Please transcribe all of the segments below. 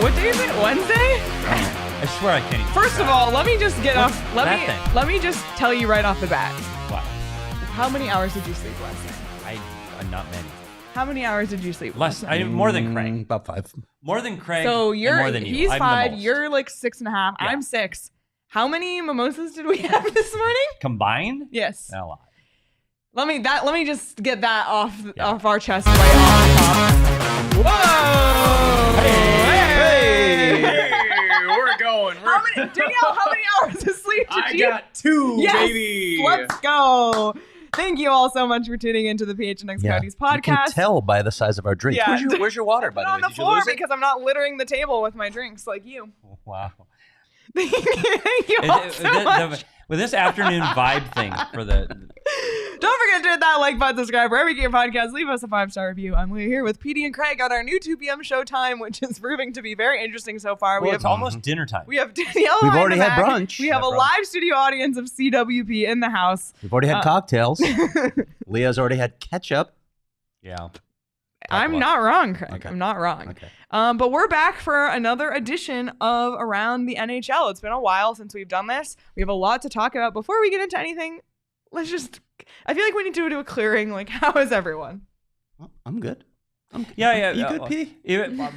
What day is it? Wednesday? I swear I can't even. First of all, let me just get off. that Let me just tell you right off the bat. What? How many hours did you sleep last night? Not many. How many hours did you sleep last night? More than Craig. About 5. More than Craig. So more than you. he's I'm 5. the most. You're like 6.5. Yeah. I'm 6. How many mimosas did we have this morning? Combined? Yes. A lot. Let me just get that off our chest right off the top. Whoa! Hey, we're going. Danielle, how many hours of sleep did you? I got 2, yes, baby. Let's go. Thank you all so much for tuning into the PHNX Coyotes Podcast. You can tell by the size of our drink. Yeah. Where's your water, by the way? On the Did you floor lose it? because I'm not littering the table with my drinks like you. Wow. Thank you all so much. With this afternoon vibe thing for the. Don't forget to hit that like button, subscribe wherever you get your podcast. Leave us a 5-star review. I'm Leah here with Petey and Craig on our new 2 p.m. showtime, which is proving to be very interesting so far. Well, it's almost dinner time. We have Danielle. We've in already the had back. brunch. We have a live studio audience of CWP in the house. We've already had cocktails. Leah's already had ketchup. Yeah. I'm not wrong, Craig. Okay. I'm not wrong. Okay. But we're back for another edition of Around the NHL. It's been a while since we've done this. We have a lot to talk about. Before we get into anything, I feel like we need to do a clearing. Like, how is everyone? Well, I'm good. Yeah. You good, P?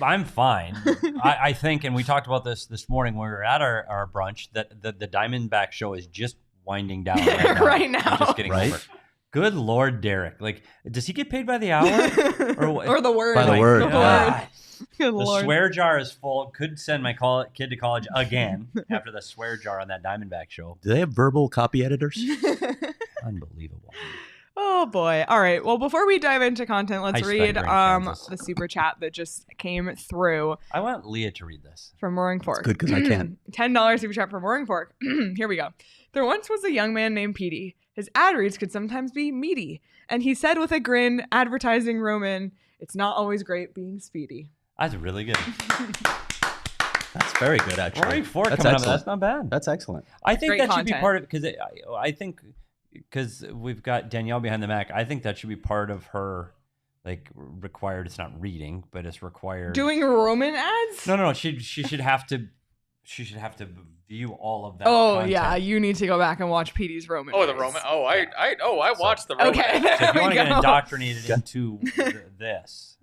I'm fine. I think, and we talked about this morning when we were at our brunch, that the Diamondback show is just winding down right now. I'm just getting over. Good Lord, Derek. Like, does he get paid by the hour? Or the word? By the word. The Yeah. word. Good The Lord. swear jar is full. Could send my kid to college again after the swear jar on that Diamondback show. Do they have verbal copy editors? Unbelievable. Oh boy. All right. Well, before we dive into content, let's Ice read Factory in Kansas. the super chat that just came through I want Leah to read this. from Roaring Fork. Good, because I can. $10 super chat from Roaring Fork. Here we go. There once was a young man named Petey. His ad reads could sometimes be meaty. And he said with a grin, advertising Roman, it's not always great being speedy. That's really good. That's very good, actually. Roaring Fork That's coming up. excellent. That's not bad. That's excellent. I think Great that should be content. part of because I think because we've got Danielle behind the Mac. I think that should be part of her like required. It's not reading, but it's required. Doing Roman ads? No. She should have to. She should have to view all of that. Oh, content. yeah. You need to go back and watch Petey's Roman Oh, the ads. Roman. Oh, I watched the Roman. Okay. ad. So if you There want we to get go. indoctrinated into this,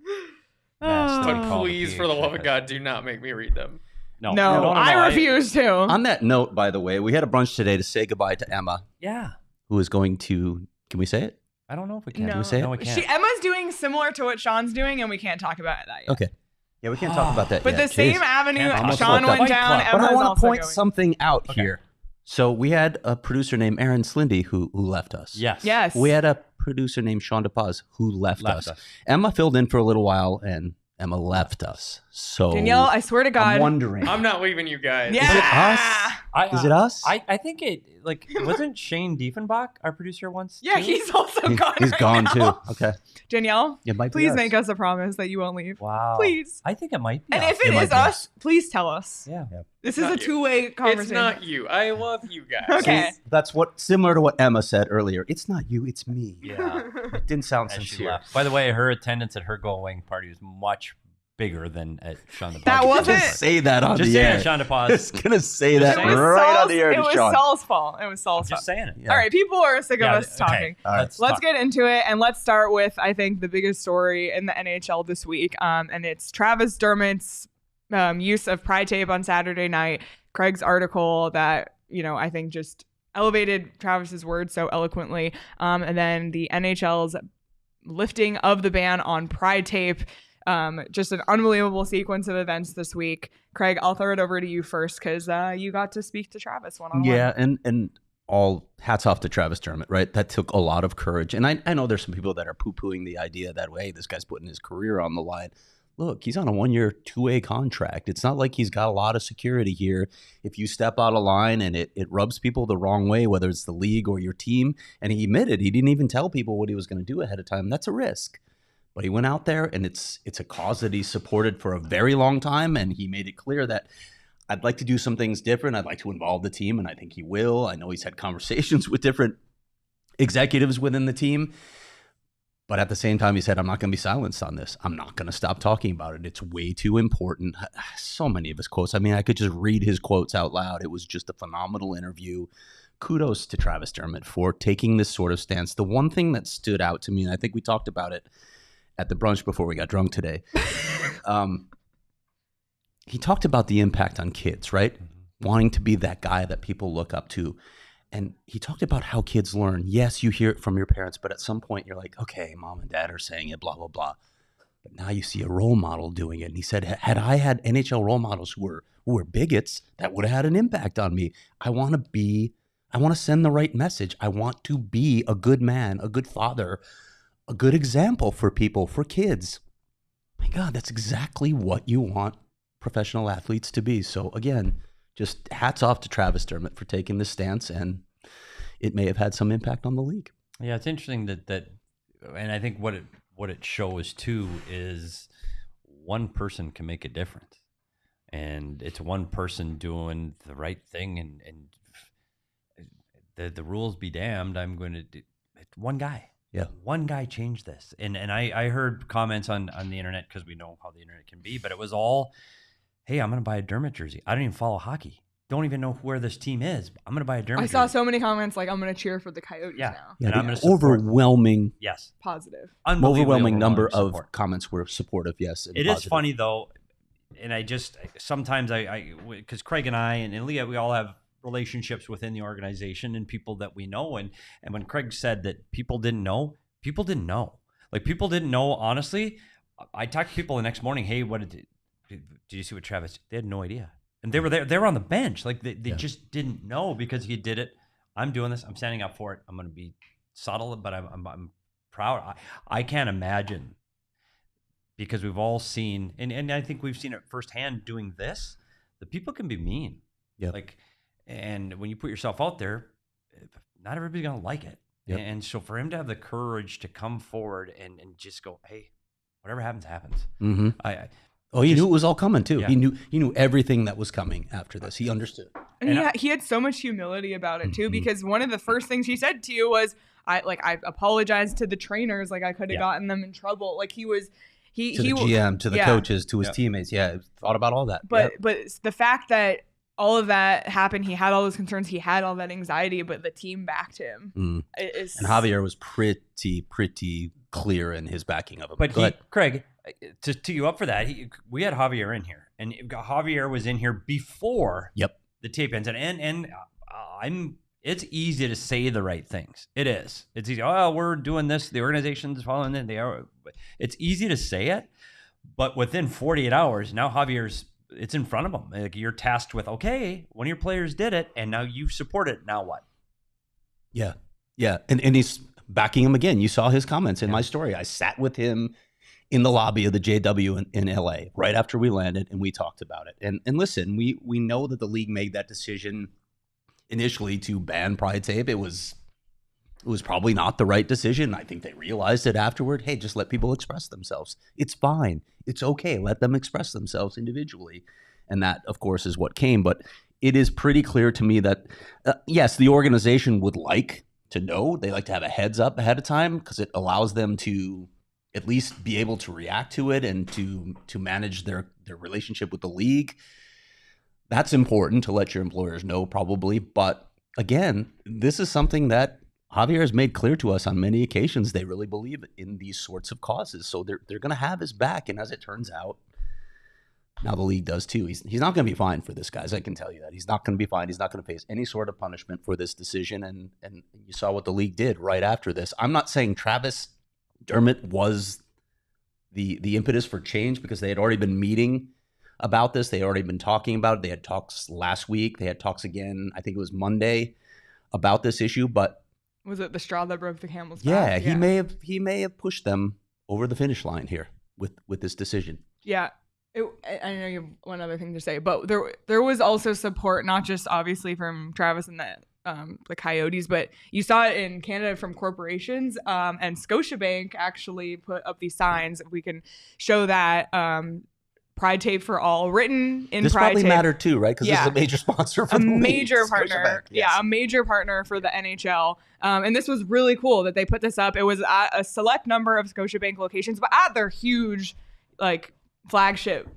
mess that we But call please, the for the love PHNX. of God, do not make me read them. No, I refuse to. On that note, by the way, we had a brunch today to say goodbye to Emma, Yeah, who is going to, can we say it? I don't know if we can. No. Can we say it? No, we can't. Emma's doing similar to what Sean's doing, and we can't talk about that yet. Okay. Yeah, we can't talk about that But yet. the same Jeez. avenue Can't Sean talk about went that. down, But But Emma's I want also to point going. something out Okay. here. So we had a producer named Aaron Slindy who left us. Yes. Yes. We had a producer named Sean DePaz who left us. Emma filled in for a little while, and Emma left us. So Danielle, I swear to God. I'm wondering. I'm not leaving you guys. Yeah. Is it us? Is it us? I think it like wasn't Shane Diefenbach our producer once? Yeah, too? he's also gone. He's right gone now. too. Okay. Danielle, Yeah, might be please us. make us a promise that you won't leave. Wow. Please. I think it might be. And us. if it might is be us, please tell us. yeah. This is Not a you. two-way conversation. It's not you. I love you guys. Okay. That's what similar to what Emma said earlier. It's not you, it's me. Yeah. It didn't sound As she sincere. left. By the way, her attendance at her going party was much bigger than at Sean DePaz. That wasn't- Just say that on Just the saying air. it, Sean Just DePaz. gonna say Just that saying. It was right on Saul's- the air It to was Sean. Saul's fault. It was Saul's fault. Just saying it. Yeah. All right, people are sick of Yeah, us talking. All right. Let's get into it, and let's start with, I think, the biggest story in the NHL this week, and it's Travis Dermott's use of pride tape on Saturday night, Craig's article that, I think just elevated Travis's words so eloquently, and then the NHL's lifting of the ban on pride tape. Just an unbelievable sequence of events this week. Craig, I'll throw it over to you first because you got to speak to Travis one-on-one. Yeah, and all hats off to Travis Dermott, right? That took a lot of courage. And I know there's some people that are poo-pooing the idea that, hey, this guy's putting his career on the line. Look, he's on a 1-year, 2-way contract. It's not like he's got a lot of security here. If you step out of line and it rubs people the wrong way, whether it's the league or your team, and he admitted he didn't even tell people what he was going to do ahead of time, that's a risk. But he went out there, and it's a cause that he supported for a very long time, and he made it clear that I'd like to do some things different. I'd like to involve the team, and I think he will. I know he's had conversations with different executives within the team. But at the same time, he said, I'm not going to be silenced on this. I'm not going to stop talking about it. It's way too important. So many of his quotes. I mean, I could just read his quotes out loud. It was just a phenomenal interview. Kudos to Travis Dermott for taking this sort of stance. The one thing that stood out to me, and I think we talked about it at the brunch before we got drunk today, he talked about the impact on kids, right? Mm-hmm. Wanting to be that guy that people look up to. And he talked about how kids learn. Yes, you hear it from your parents, but at some point you're like, okay, mom and dad are saying it, blah, blah, blah. But now you see a role model doing it. And he said, had I had NHL role models who were bigots, that would have had an impact on me. I want to send the right message. I want to be a good man, a good father, a good example for people, for kids. My God, that's exactly what you want professional athletes to be. So again, just hats off to Travis Dermott for taking this stance, and it may have had some impact on the league. Yeah, it's interesting that and I think what it shows too is one person can make a difference, and it's one person doing the right thing, and the rules be damned. I'm going to do one guy. Yeah, one guy changed this, and I heard comments on the internet, because we know how the internet can be, but it was all, hey, I'm going to buy a Dermott jersey. I don't even follow hockey. Don't even know where this team is. I'm going to buy a Dermott jersey. I saw so many comments like, I'm going to cheer for the Coyotes now. Yeah, and I'm going to overwhelming. Yes. Positive. Overwhelming number of comments were supportive, yes. It positive. Is funny, though, and I just, sometimes because Craig and I and Leah, we all have relationships within the organization and people that we know. And when Craig said that people didn't know. Like, people didn't know, honestly. I talked to people the next morning, hey, did you see what Travis? They had no idea. And they were there. They were on the bench. Like, they just didn't know, because he did it. I'm doing this. I'm standing up for it. I'm going to be subtle, but I'm proud. I can't imagine, because we've all seen, and I think we've seen it firsthand doing this, the people can be mean. Yeah. Like, and when you put yourself out there, not everybody's going to like it. Yep. And so for him to have the courage to come forward and just go, hey, whatever happens, happens. Mm-hmm. He knew it was all coming too. Yeah. He knew everything that was coming after this. He understood. And he had so much humility about it too, because one of the first things he said to you was, I apologized to the trainers. Like, I could have gotten them in trouble. Like, he was, to the GM, to the coaches, to his teammates. Yeah. Thought about all that. But the fact that all of that happened, he had all those concerns, he had all that anxiety, but the team backed him. And Javier was pretty clear in his backing of him. But Craig, to tee you up for that, we had Javier in here, and Javier was in here before the tape ends. And it's easy to say the right things. It is. It's easy. Oh, we're doing this. The organization's following it. They are. It's easy to say it, but within 48 hours, now it's in front of him. Like, you're tasked with, okay, one of your players did it, and now you support it. Now what? Yeah. And he's backing him again. You saw his comments in my story. I sat with him in the lobby of the JW in LA right after we landed, and we talked about it. And listen, we know that the league made that decision initially to ban Pride Tape. It was probably not the right decision. I think they realized it afterward. Hey, just let people express themselves. It's fine. It's okay. Let them express themselves individually. And that, of course, is what came. But it is pretty clear to me that, yes, the organization would like to know. They like to have a heads up ahead of time, because it allows them to at least be able to react to it and to manage their relationship with the league. That's important to let your employers know, probably. But again, this is something that Javier has made clear to us on many occasions. They really believe in these sorts of causes. So they're going to have his back. And as it turns out, now the league does too. He's not going to be fined for this, guys. I can tell you that. He's not going to be fined. He's not going to face any sort of punishment for this decision. And you saw what the league did right after this. I'm not saying Travis Dermott was the impetus for change, because they had already been meeting about this. They had already been talking about it. They had talks last week. They had talks again, I think it was Monday, about this issue. But was it the straw that broke the camel's back? Yeah, he may have pushed them over the finish line here with this decision. Yeah. I know you have one other thing to say, but there was also support, not just obviously from Travis and the Coyotes, but you saw it in Canada from corporations, and Scotiabank actually put up these signs. We can show that Pride Tape for All, written in this Pride probably Tape. mattered too, right? Because this is a major sponsor for a the major league. partner. Yes. Yeah, a major partner for the NHL. And this was really cool that they put this up. It was at a select number of Scotiabank locations, but at their huge, like, flagship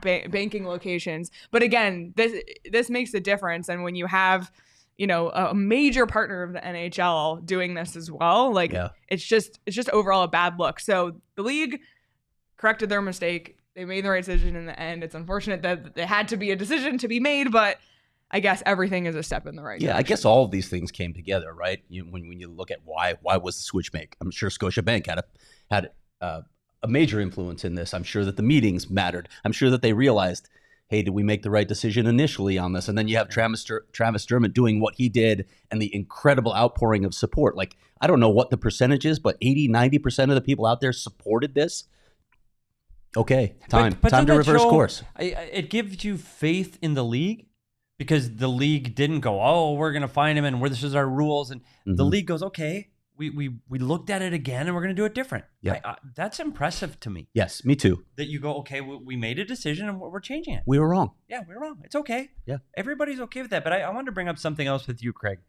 banking locations. But again, this makes a difference. And when you have, you know, a major partner of the NHL doing this as well, like, it's just overall a bad look. So the league corrected their mistake. They made the right decision in the end. It's unfortunate that there had to be a decision to be made, but I guess everything is a step in the right direction. I guess all of these things came together, right? When you look at why was the switch made? I'm sure Scotiabank had a major influence in this. I'm sure that the meetings mattered. I'm sure that they realized, hey, did we make the right decision initially on this? And then you have Travis Dermott doing what he did and the incredible outpouring of support. Like, I don't know what the percentage is, but 80-90% of the people out there supported this. Okay, time to reverse course. It gives you faith in the league, because the league didn't go, oh, we're going to find him and this is our rules. And the league goes, okay, we looked at it again and we're going to do it different. Yeah. That's impressive to me. Yes, me too. That you go, okay, we made a decision and we're changing it. We were wrong. Yeah, we were wrong. It's okay. Yeah. Everybody's okay with that. But I wanted to bring up something else with you, Craig,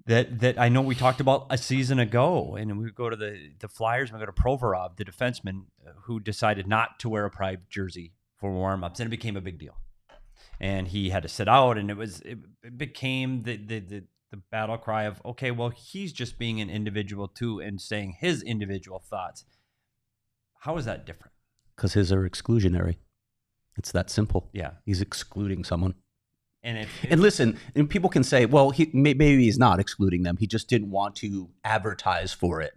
that I know we talked about a season ago, and we go to the Flyers and we go to Provorov, the defenseman, who decided not to wear a Pride jersey for warm-ups, and it became a big deal. And he had to sit out, and it became the battle cry of, okay, well, he's just being an individual too and saying his individual thoughts. How is that different? Because his are exclusionary. It's that simple. Yeah. He's excluding someone. And listen, and people can say, well, maybe he's not excluding them. He just didn't want to advertise for it.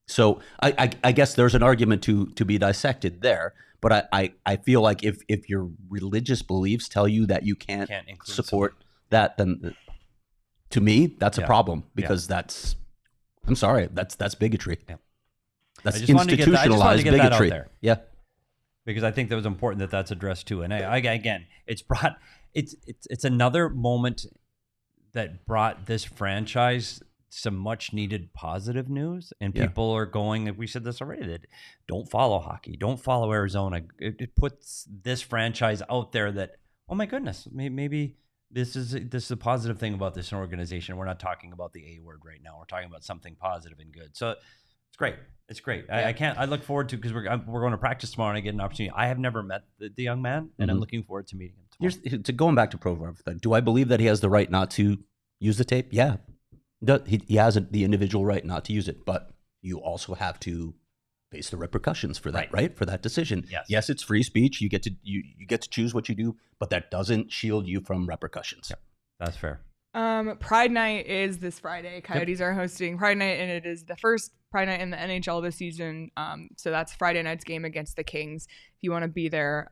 So I guess there's an argument to be dissected there. But I feel like if your religious beliefs tell you that you can't support that, then to me, that's a problem, because I'm sorry, that's bigotry. Yeah. That's institutionalized bigotry. Yeah. Because I think that was important that that's addressed too. And again, it's another moment that brought this franchise some much needed positive news, and people are going, we said this already, that don't follow hockey, don't follow Arizona. It puts this franchise out there that, oh my goodness, maybe this is a positive thing about this organization. We're not talking about the A word right now. We're talking about something positive and good. So it's great. It's great. Yeah. I look forward to, because we're going to practice tomorrow and I get an opportunity. I have never met the young man, and I'm looking forward to meeting him tomorrow. Going back to Provorov, do I believe that he has the right not to use the tape? Yeah. He has the individual right not to use it, but you also have to face the repercussions for that, right? For that decision. Yes, it's free speech. You get to choose what you do, but that doesn't shield you from repercussions. Yep. That's fair. Pride Night is this Friday. Coyotes are hosting Pride Night, and it is the first Pride Night in the NHL this season. So that's Friday night's game against the Kings. If you want to be there,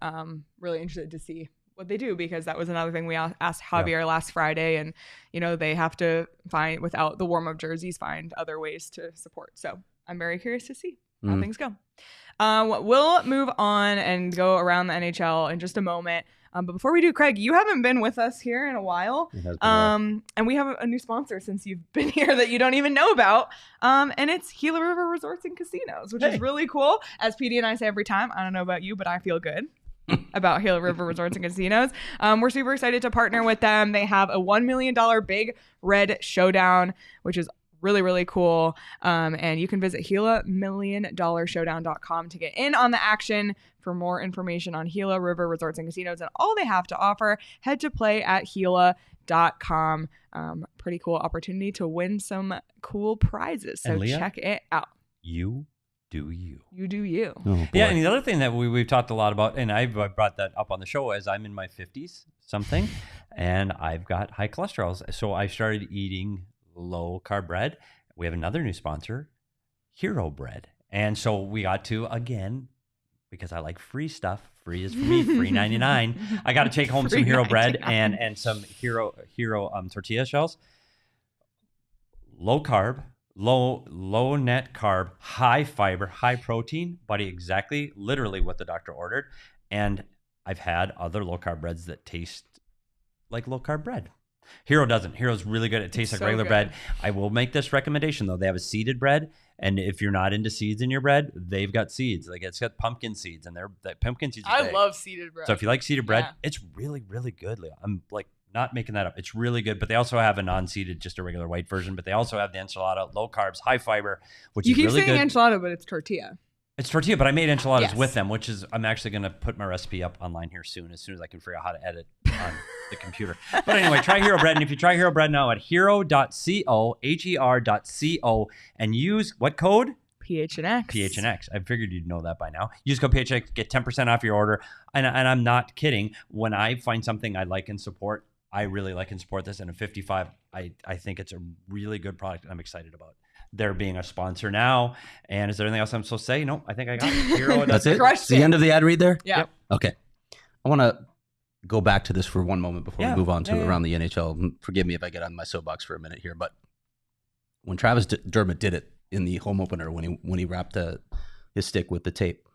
really interested to see what they do, because that was another thing we asked Javier last Friday, and they have to find, without the warm-up jerseys, find other ways to support. So I'm very curious to see how things go. We'll move on and go around the NHL in just a moment. But before we do, Craig, you haven't been with us here in a while. And we have a new sponsor since you've been here that you don't even know about. And it's Gila River Resorts and Casinos, which is really cool. As Petey and I say every time, I don't know about you, but I feel good about Gila River Resorts and Casinos. We're super excited to partner with them. They have a $1 million Big Red Showdown, which is really, really cool. And you can visit GilaMillionDollarShowdown.com to get in on the action. For more information on Gila River Resorts and Casinos and all they have to offer, head to play@Gila.com. Pretty cool opportunity to win some cool prizes. So Leah, check it out. You do you. You do you. Oh, yeah, and the other thing that we've talked a lot about, and I brought that up on the show, as I'm in my 50s something, and I've got high cholesterol. So I started eating low-carb bread. We have another new sponsor, Hero Bread. And so we got to, again, because I like free stuff. Free is for me, free 99. I got to take home some Hero bread and some Hero tortilla shells. Low carb, low net carb, high fiber, high protein, buddy, exactly, literally what the doctor ordered. And I've had other low carb breads that taste like low carb bread. Hero doesn't. Hero's really good. It tastes like regular bread. I will make this recommendation though. They have a seeded bread, and if you're not into seeds in your bread, they've got seeds. Like it's got pumpkin seeds, and the pumpkin seeds. I love seeded bread. So if you like seeded bread, it's really, really good, Leah. I'm like not making that up. It's really good. But they also have a non-seeded, just a regular white version. But they also have the enchilada, low carbs, high fiber, which is really good. You keep saying enchilada, but it's tortilla. It's tortilla, but I made enchiladas with them, which is, I'm actually going to put my recipe up online here soon, as soon as I can figure out how to edit on the computer. But anyway, try Hero Bread. And if you try Hero Bread now at hero.co, HER.co, and use what code? PHNX. PHNX. I figured you'd know that by now. Use code PHNX, get 10% off your order. And I'm not kidding. When I find something I like and support, I really like and support this. And at 55, I think it's a really good product, and I'm excited about it. They're being a sponsor now. And is there anything else I'm supposed to say? No, I think I got it. Hero. That's it? It's the end of the ad read there? Yeah. Yep. Okay. I want to go back to this for one moment before we move on to around the NHL. Forgive me if I get on my soapbox for a minute here, but when Travis Dermott did it in the home opener, when he wrapped his stick with the tape,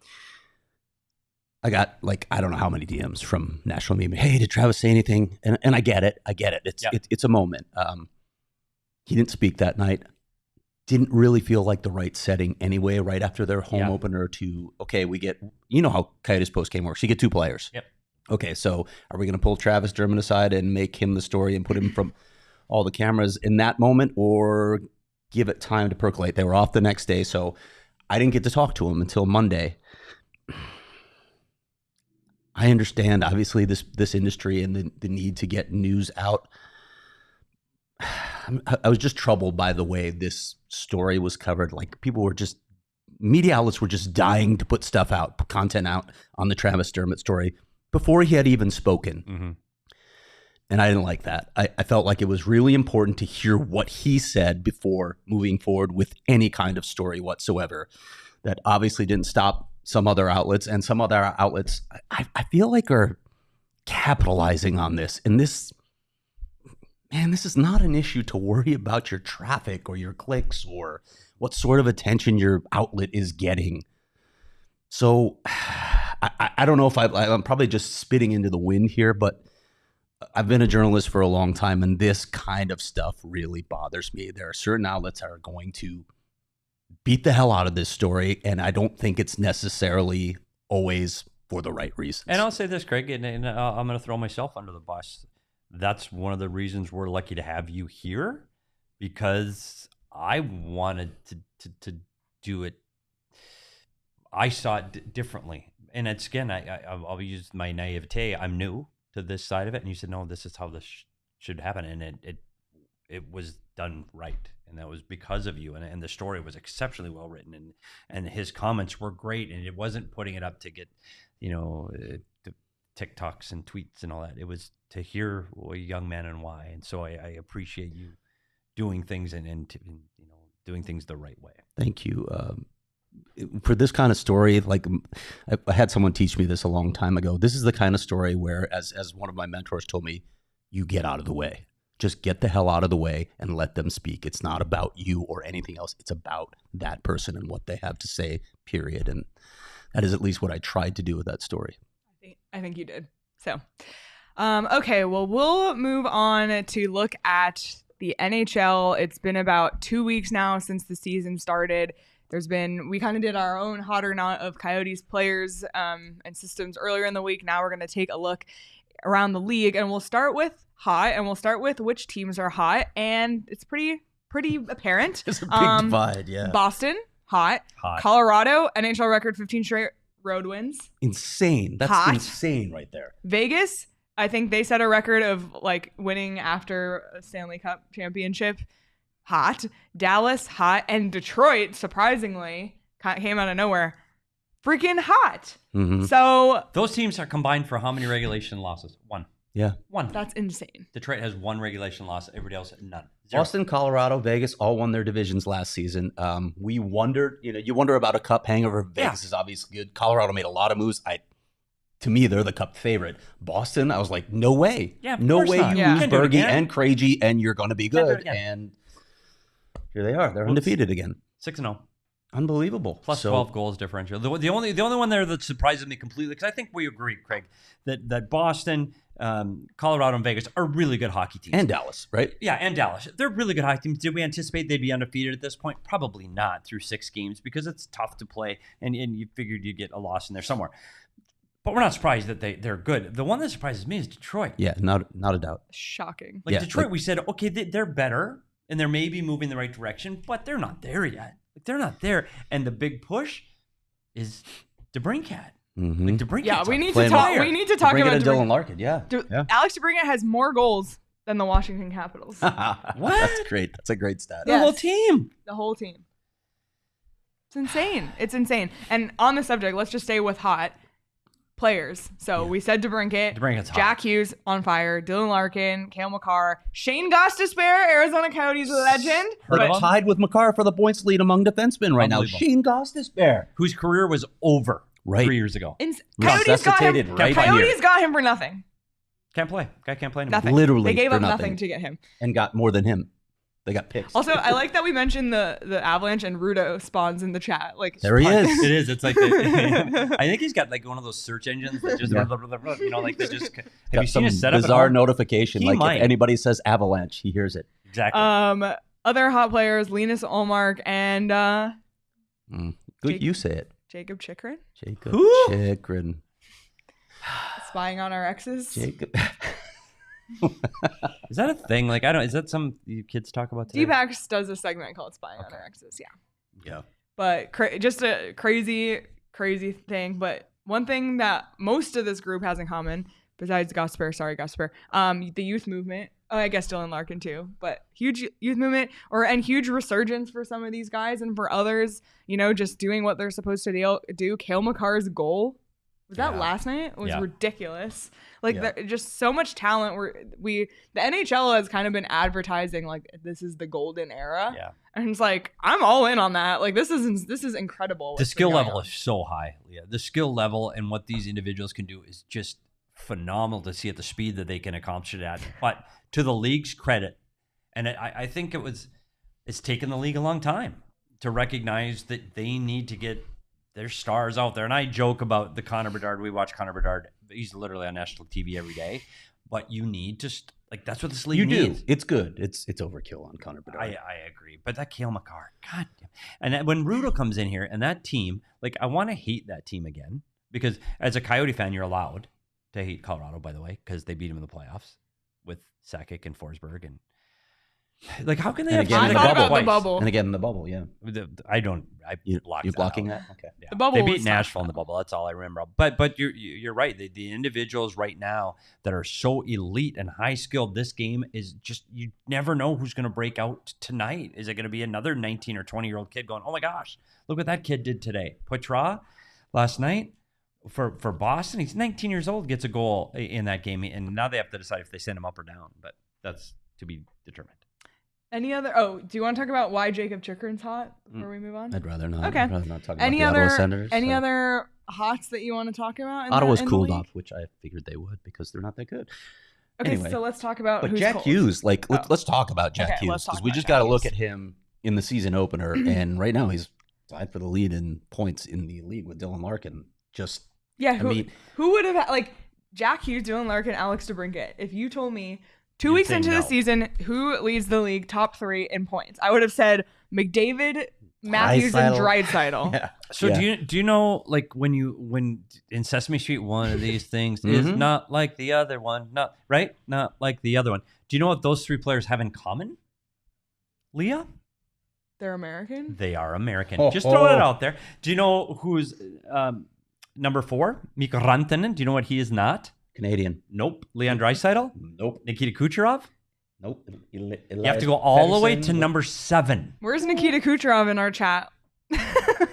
I got I don't know how many DMs from national media. Hey, did Travis say anything? And I get it. It's a moment. He didn't speak that night. Didn't really feel like the right setting anyway, right after their home opener to, okay, we get, you know how Coyotes post-game works. You get two players. Yep. Okay, so are we going to pull Travis Dermott aside and make him the story and put him from all the cameras in that moment, or give it time to percolate? They were off the next day, so I didn't get to talk to him until Monday. I understand, obviously, this industry and the need to get news out. I was just troubled by the way this story was covered. Like, people were just, media outlets were just dying to put stuff out, put content out on the Travis Dermott story before he had even spoken. Mm-hmm. And I didn't like that. I felt like it was really important to hear what he said before moving forward with any kind of story whatsoever. That obviously didn't stop some other outlets, and some other outlets I feel like are capitalizing on this. And this is not an issue to worry about your traffic or your clicks or what sort of attention your outlet is getting. So I don't know if I'm probably just spitting into the wind here, but I've been a journalist for a long time, and this kind of stuff really bothers me. There are certain outlets that are going to beat the hell out of this story, and I don't think it's necessarily always for the right reasons. And I'll say this, Craig, and I'm going to throw myself under the bus. That's one of the reasons we're lucky to have you here, because I wanted to do it. I saw it differently. And it's, again, I'll use my naivete. I'm new to this side of it. And you said, no, this is how this should happen. And it was done right. And that was because of you. And the story was exceptionally well written. And his comments were great. And it wasn't putting it up to get, the TikToks and tweets and all that. It was to hear a young man and why. And so I appreciate you doing things and doing things the right way. Thank you. For this kind of story, like, I had someone teach me this a long time ago. This is the kind of story where, as one of my mentors told me, you get out of the way. Just get the hell out of the way and let them speak. It's not about you or anything else. It's about that person and what they have to say, period. And that is at least what I tried to do with that story. I think you did. So, okay, well, we'll move on to look at the NHL. It's been about 2 weeks now since the season started. We kind of did our own hot or not of Coyotes players and systems earlier in the week. Now we're going to take a look around the league, and we'll start with hot, and we'll start with which teams are hot. And it's pretty apparent. It's a big divide, yeah. Boston, hot. Colorado, NHL record 15 straight road wins. Insane. That's hot. Insane right there. Vegas, I think they set a record of winning after a Stanley Cup championship. Hot. Dallas, hot. And Detroit, surprisingly, came out of nowhere. Freaking hot. Mm-hmm. So those teams are combined for how many regulation losses? One. Yeah. One. That's insane. Detroit has one regulation loss. Everybody else, none. Zero. Boston, Colorado, Vegas all won their divisions last season. We wondered, you wonder about a cup hangover. Vegas is obviously good. Colorado made a lot of moves. To me, they're the cup favorite. Boston, I was like, no way. Yeah, no way not. you lose Berge and Krejci and you're going to be good. And here they are. They're undefeated again. 6-0. Unbelievable. Plus 12 goals differential. The only one there that surprises me completely, because I think we agree, Craig, that Boston, Colorado and Vegas are really good hockey teams. And Dallas, right? Yeah, and Dallas. They're really good hockey teams. Did we anticipate they'd be undefeated at this point? Probably not through 6 games because it's tough to play, and you figured you'd get a loss in there somewhere. But we're not surprised that they're good. The one that surprises me is Detroit. Yeah, not a doubt. Shocking. Like Detroit, we said, okay, they're better, and they're maybe moving in the right direction, but they're not there yet. Like, they're not there. And the big push is DeBrincat. Mm-hmm. Like DeBrincat. Yeah, we need to talk. We need to talk about Dylan Larkin. Yeah. Alex DeBrincat has more goals than the Washington Capitals. What? That's great. That's a great stat. The whole team. The whole team. It's insane. It's insane. And on the subject, let's just stay with hot players. So we said DeBrincat's hot. Jack Hughes on fire, Dylan Larkin, Cale Makar, Shane Gostisbehere, Arizona Coyotes legend. But tied with Makar for the points lead among defensemen right now. Shane Gostisbehere, whose career was over 3 years ago. Coyotes got him for nothing. Can't play. Guy can't play anymore. Nothing. Literally, they gave up nothing to get him, and got more than him. They got picks. Also, I like that we mentioned the Avalanche and Rudo spawns in the chat. Like there he is. It is. It's like I think he's got like one of those search engines that just like they just. Have you seen his setup? Bizarre notification. If anybody says Avalanche, he hears it. Exactly. Other hot players: Linus Ullmark and good. You say it. Jacob Chychrun. Jacob Chychrun. Spying on our exes. Jacob. Is that a thing? Like, I don't. Is that some you kids talk about today? D-Backs does a segment called "Spying on Our Exes." Yeah. But just a crazy thing. But one thing that most of this group has in common, besides Gosper, the youth movement. Oh, I guess Dylan Larkin too. But huge youth movement, and huge resurgence for some of these guys, and for others, just doing what they're supposed to do. Cale Makar's goal. Was that last night? It was ridiculous. Like, just so much talent. The NHL has kind of been advertising like this is the golden era. Yeah. And it's like, I'm all in on that. Like, this is incredible. The skill level is so high, Leah. The skill level and what these individuals can do is just phenomenal to see at the speed that they can accomplish it at. But to the league's credit, and I think it's taken the league a long time to recognize that they need to get their stars out there. And I joke about the Connor Bedard. We watch Connor Bedard. He's literally on national TV every day. But you need to that's what this league needs. It's good. It's overkill on Connor Bedard. I agree. But that Cale Makar, God damn. And when Rudo comes in here and that team, like, I want to hate that team again, because as a Coyote fan, you're allowed to hate Colorado, by the way, because they beat him in the playoffs with Sakic and Forsberg. And like, how can they have I thought about the bubble. And again in the bubble, yeah. You blocking that? Okay. Yeah. The bubble. They beat Nashville in the bubble. That's all I remember. But you're right. The individuals right now that are so elite and high skilled, this game is just, you never know who's going to break out tonight. Is it going to be another 19 or 20-year-old kid going, oh my gosh, look what that kid did today? Poitras last night for Boston. He's 19 years old, gets a goal in that game, and now they have to decide if they send him up or down. But that's to be determined. Any other? Oh, do you want to talk about why Jacob Chychrun's hot before we move on? I'd rather not. Okay. I'd rather not talk about the Ottawa Senators. Any other hots that you want to talk about? Ottawa's cooled off, which I figured they would because they're not that good. Okay, anyway, so let's talk about. But who's Jack cold. Hughes, let's talk about Jack Hughes, because we just got to look at him in the season opener, and right now he's tied for the lead in points in the league with Dylan Larkin. Who would have Jack Hughes, Dylan Larkin, Alex DeBrincat? If you told me 2 weeks into the season who leads the league top 3 in points, I would have said McDavid, Matthews, and Draisaitl. Yeah. So do you know, like, when in Sesame Street, one of these things is not like the other one, not like the other one. Do you know what those 3 players have in common? Leah? They're American. They are American. Just throwing it out there. Do you know who's number 4? Mikko Rantanen. Do you know what he is not? Canadian. Nope. Leon Draisaitl? Nope. Nikita Kucherov? Nope. You have to go all the way to number 7. Where's Nikita Kucherov in our chat?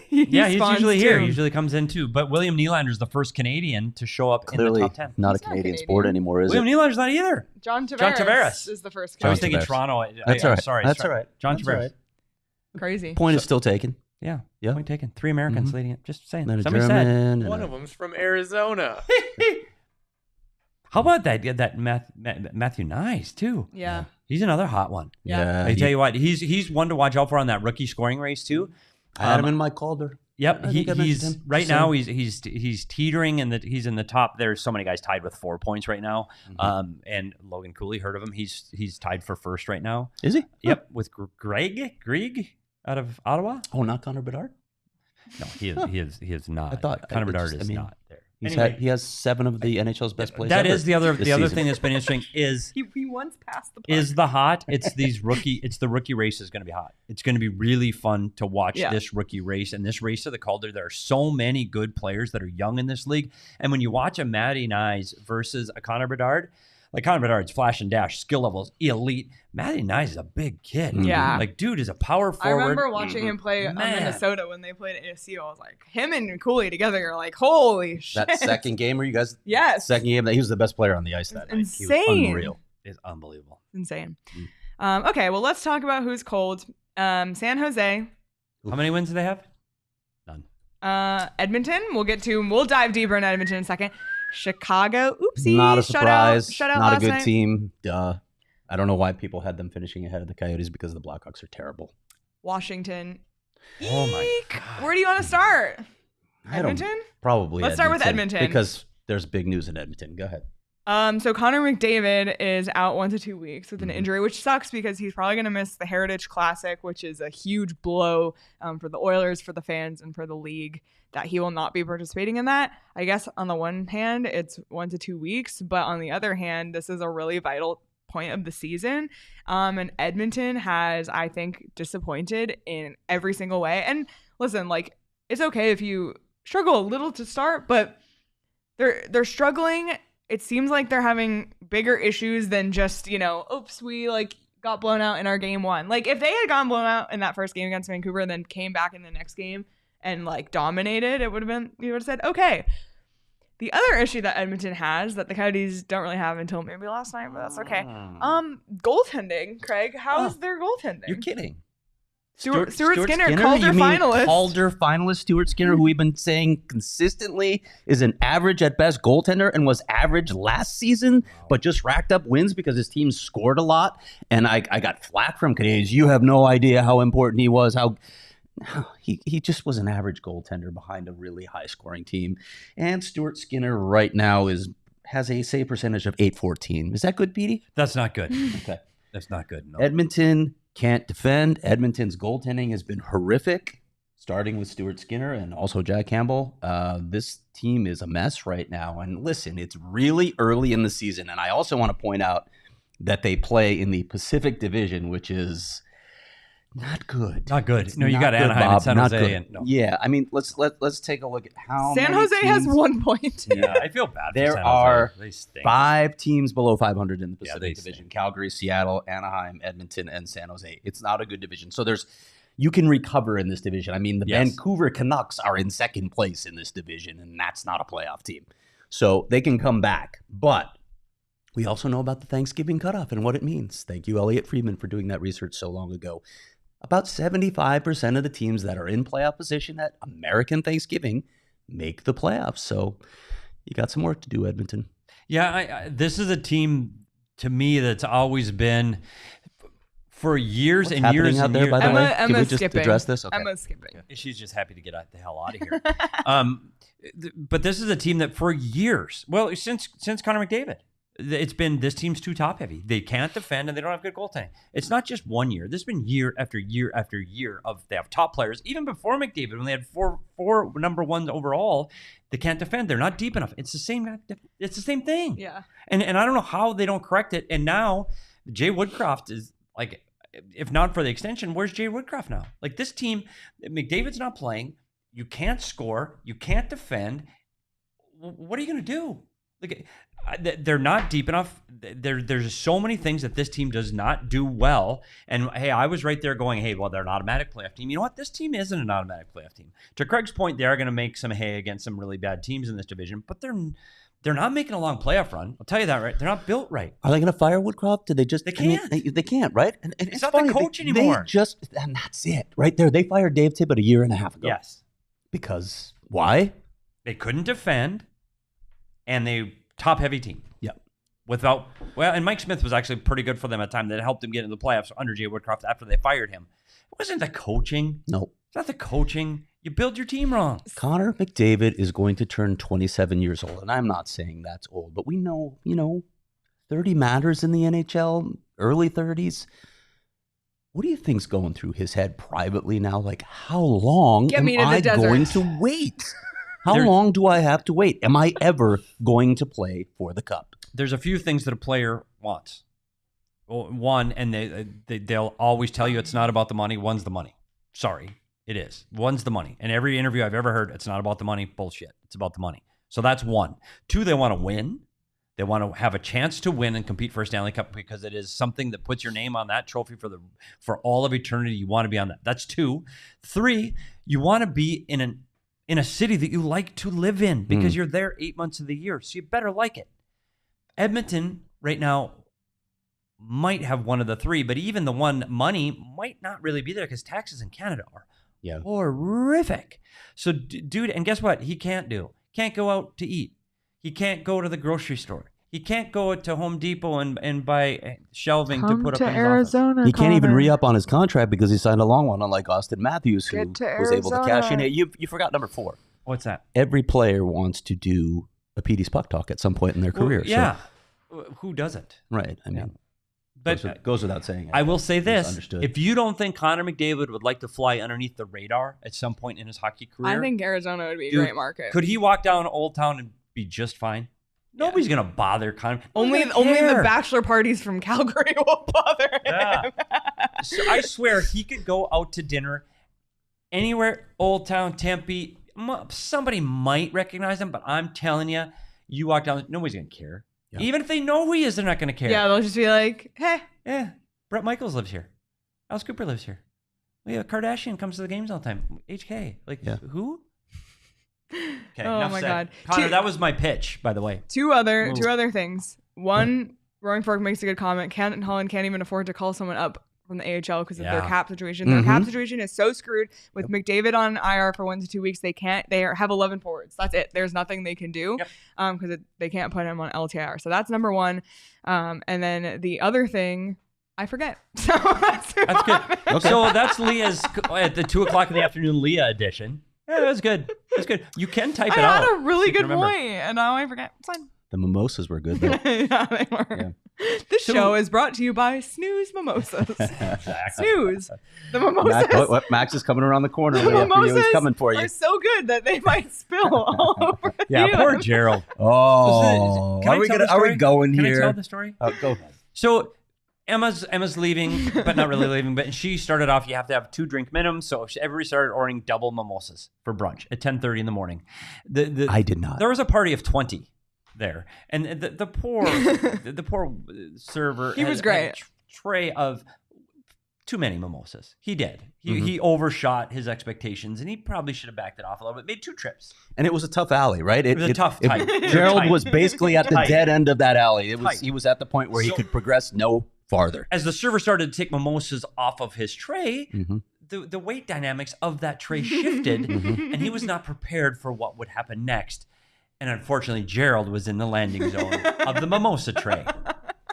He's usually here. He usually comes in too. But William Nylander is the first Canadian to show up in the top 10. Not a Canadian sport anymore, is William Nylander's not either. John Tavares is the first Canadian. I was thinking Toronto. That's all right. Sorry. That's all right. John Tavares. Crazy. Point is still taken. Yeah. Point taken. 3 Americans leading it. Just saying. Somebody said. One of them's from Arizona. How about that Matthew Nyes too? Yeah. He's another hot one. Yeah. I tell you what, he's one to watch out for on that rookie scoring race too. I had him in my Calder. Yep, he's right now. He's teetering, and he's in the top. There's so many guys tied with 4 points right now. And Logan Cooley, heard of him? He's tied for first right now. Is he? Yep, with Grieg out of Ottawa. Oh, not Connor Bedard. No, he is not. I thought Connor Bedard is not there. He has 7 of the NHL's best players. That is the other thing that's been interesting is he once passed the puck. Is the hot. It's the rookie race is going to be hot. It's going to be really fun to watch this rookie race and this race to the Calder. There are so many good players that are young in this league, and when you watch a Matty Nyes versus a Connor Bedard. Like Connor Bedard's flash and dash, skill levels, elite. Matty Nyes is a big kid. Yeah. Like, dude is a power forward. I remember watching him play Minnesota when they played at ASU. I was like, him and Cooley together are like, holy shit. That second game where you guys... Yes. Second game, he was the best player on the ice that night. Insane. He was unreal. It's unbelievable. Insane. Okay, well, let's talk about who's cold. San Jose. How many wins do they have? None. Edmonton. We'll dive deeper into Edmonton in a second. Chicago, oopsie. Not a surprise. Shutout not last a good night. team. Duh. I don't know why people had them finishing ahead of the Coyotes because the Blackhawks are terrible. Washington. Oh my God. Where do you want to start? Edmonton? Probably Let's start with Edmonton. Because there's big news in Edmonton. Go ahead. So Connor McDavid is out 1 to 2 weeks with an injury, which sucks because he's probably going to miss the Heritage Classic, which is a huge blow for the Oilers, for the fans, and for the league, that he will not be participating in that. I guess on the one hand, it's 1 to 2 weeks, but on the other hand, this is a really vital point of the season. And Edmonton has, I think, disappointed in every single way. And listen, like, it's okay if you struggle a little to start, but they're struggling. It seems like they're having bigger issues than just, oops, we got blown out in our game 1. Like, if they had gotten blown out in that first game against Vancouver and then came back in the next game and dominated, you would have said, okay. The other issue that Edmonton has that the Coyotes don't really have until maybe last night, but that's okay. Goaltending, Craig. How is their goaltending? You're kidding. Stuart Skinner, Calder finalist. Calder finalist Stuart Skinner, who we've been saying consistently is an average at best goaltender and was average last season, but just racked up wins because his team scored a lot. And I got flack from Canadians. You have no idea how important he was, he just was an average goaltender behind a really high-scoring team. And Stuart Skinner right now has a save percentage of .814. Is that good, Petey? That's not good. Okay. That's not good. No. Edmonton can't defend. Edmonton's goaltending has been horrific, starting with Stuart Skinner and also Jack Campbell. This team is a mess right now. And listen, it's really early in the season. And I also want to point out that they play in the Pacific Division, which is... not good. Not good. No, you got Anaheim and San Jose. Yeah, I mean, let's take a look at how San Jose has 1 point. Yeah, I feel bad. There for San are Jose. 5 teams below 500 in the Pacific Division: stink. Calgary, Seattle, Anaheim, Edmonton, and San Jose. It's not a good division. So you can recover in this division. I mean, the Vancouver Canucks are in second place in this division, and that's not a playoff team. So they can come back, but we also know about the Thanksgiving cutoff and what it means. Thank you, Elliot Friedman, for doing that research so long ago. About 75% of the teams that are in playoff position at American Thanksgiving make the playoffs. So you got some work to do, Edmonton. Yeah, this is a team, to me, that's always been, for years and years and years. By the way, can we just skipping. address this? Okay. Emma's skipping. She's just happy to get the hell out of here. But this is a team that for years, well, since Connor McDavid, it's been this team's too top heavy. They can't defend and they don't have good goaltending. It's not just 1 year. There's been year after year after year of they have top players. Even before McDavid, when they had four number ones overall, they can't defend. They're not deep enough. It's the same thing. Yeah. And I don't know how they don't correct it. And now Jay Woodcroft is like, if not for the extension, where's Jay Woodcroft now? Like this team, McDavid's not playing. You can't score. You can't defend. What are you going to do? Like, they're not deep enough. There's so many things that this team does not do well. And hey, I was right there going, hey, well, they're an automatic playoff team. You know what? This team isn't an automatic playoff team. To Craig's point, they are going to make some hay against some really bad teams in this division, but they're not making a long playoff run. I'll tell you that, right? They're not built right. Are they going to fire Woodcroft? Did they just? They can't. They can't, right? And it's not funny, the coach anymore. And that's it, right there. They fired Dave Tippett a year and a half ago. Yes. Because why? They couldn't defend, and they top-heavy team. Yeah. And Mike Smith was actually pretty good for them at the time. That helped them get into the playoffs under Jay Woodcroft after they fired him. It wasn't the coaching. No. It's not the coaching. You build your team wrong. Connor McDavid is going to turn 27 years old, and I'm not saying that's old, but we know, 30 matters in the NHL, early 30s. What do you think's going through his head privately now? Like, how long am I going to wait? How long do I have to wait? Am I ever going to play for the Cup? There's a few things that a player wants. Well, one, and they'll always tell you it's not about the money. One's the money. Sorry. It is. One's the money. In every interview I've ever heard, it's not about the money. Bullshit. It's about the money. So that's one. Two, they want to win. They want to have a chance to win and compete for a Stanley Cup because it is something that puts your name on that trophy for all of eternity. You want to be on that. That's two. Three, you want to be in a city that you like to live in because you're there 8 months of the year. So you better like it. Edmonton right now might have one of the three, but even the one, money, might not really be there because taxes in Canada are horrific. So, dude, and guess what? He can't go out to eat. He can't go to the grocery store. He can't go to Home Depot and buy shelving to put up in his Arizona, office. He can't even re-up on his contract because he signed a long one, unlike Austin Matthews, who was able to cash in. You forgot number 4. What's that? Every player wants to do a Petey's Puck Talk at some point in their career. Well, yeah. So. Who doesn't? Right. I mean, but goes without saying. I will say this. If you don't think Connor McDavid would like to fly underneath the radar at some point in his hockey career, I think Arizona would be a great market. Could he walk down Old Town and be just fine? Nobody's going to bother Connor. Only the bachelor parties from Calgary will bother him. Yeah. So I swear he could go out to dinner anywhere, Old Town, Tempe. Somebody might recognize him, but I'm telling you, you walk down, nobody's going to care. Yeah. Even if they know who he is, they're not going to care. Yeah, they'll just be like, hey. Yeah, Brett Michaels lives here. Alice Cooper lives here. Yeah, Kardashian comes to the games all the time. HK. Like, who? Okay, oh my God. Connor, that was my pitch, by the way. Two other things. One, Roaring Fork makes a good comment. Canton Holland can't even afford to call someone up from the AHL because of their cap situation. Their cap situation is so screwed with McDavid on IR for 1 to 2 weeks. They have 11 forwards. That's it. There's nothing they can do because they can't put him on LTIR. So that's number one. And then the other thing, I forget. So that's good. Okay. So that's Leah's at the 2:00 in the afternoon Leah edition. Yeah, that's good. That's good. You can type it out. I had a really good point, and now I forget. It's fine. The mimosas were good, though. Yeah, they were. Yeah. This show is brought to you by Snooze Mimosas. Snooze. The mimosas. Max is coming around the corner. The mimosas He's coming for you. Are so good that they might spill all over you. Poor Gerald. Oh. Are we going here? Can I tell the story? Go ahead. So Emma's leaving, but not really leaving. But she started off, you have to have 2 drink minimum. So everybody started ordering double mimosas for brunch at 10:30 in the morning. I did not. There was a party of 20 there, and the poor server. He was great. Had a tray of too many mimosas. He did. He overshot his expectations, and he probably should have backed it off a little bit. Made 2 trips, and it was a tough alley, right? It was a tough tight. Gerald was basically at the dead end of that alley. He was at the point where he could progress no farther. As the server started to take mimosas off of his tray, the weight dynamics of that tray shifted, and he was not prepared for what would happen next. And unfortunately, Gerald was in the landing zone of the mimosa tray.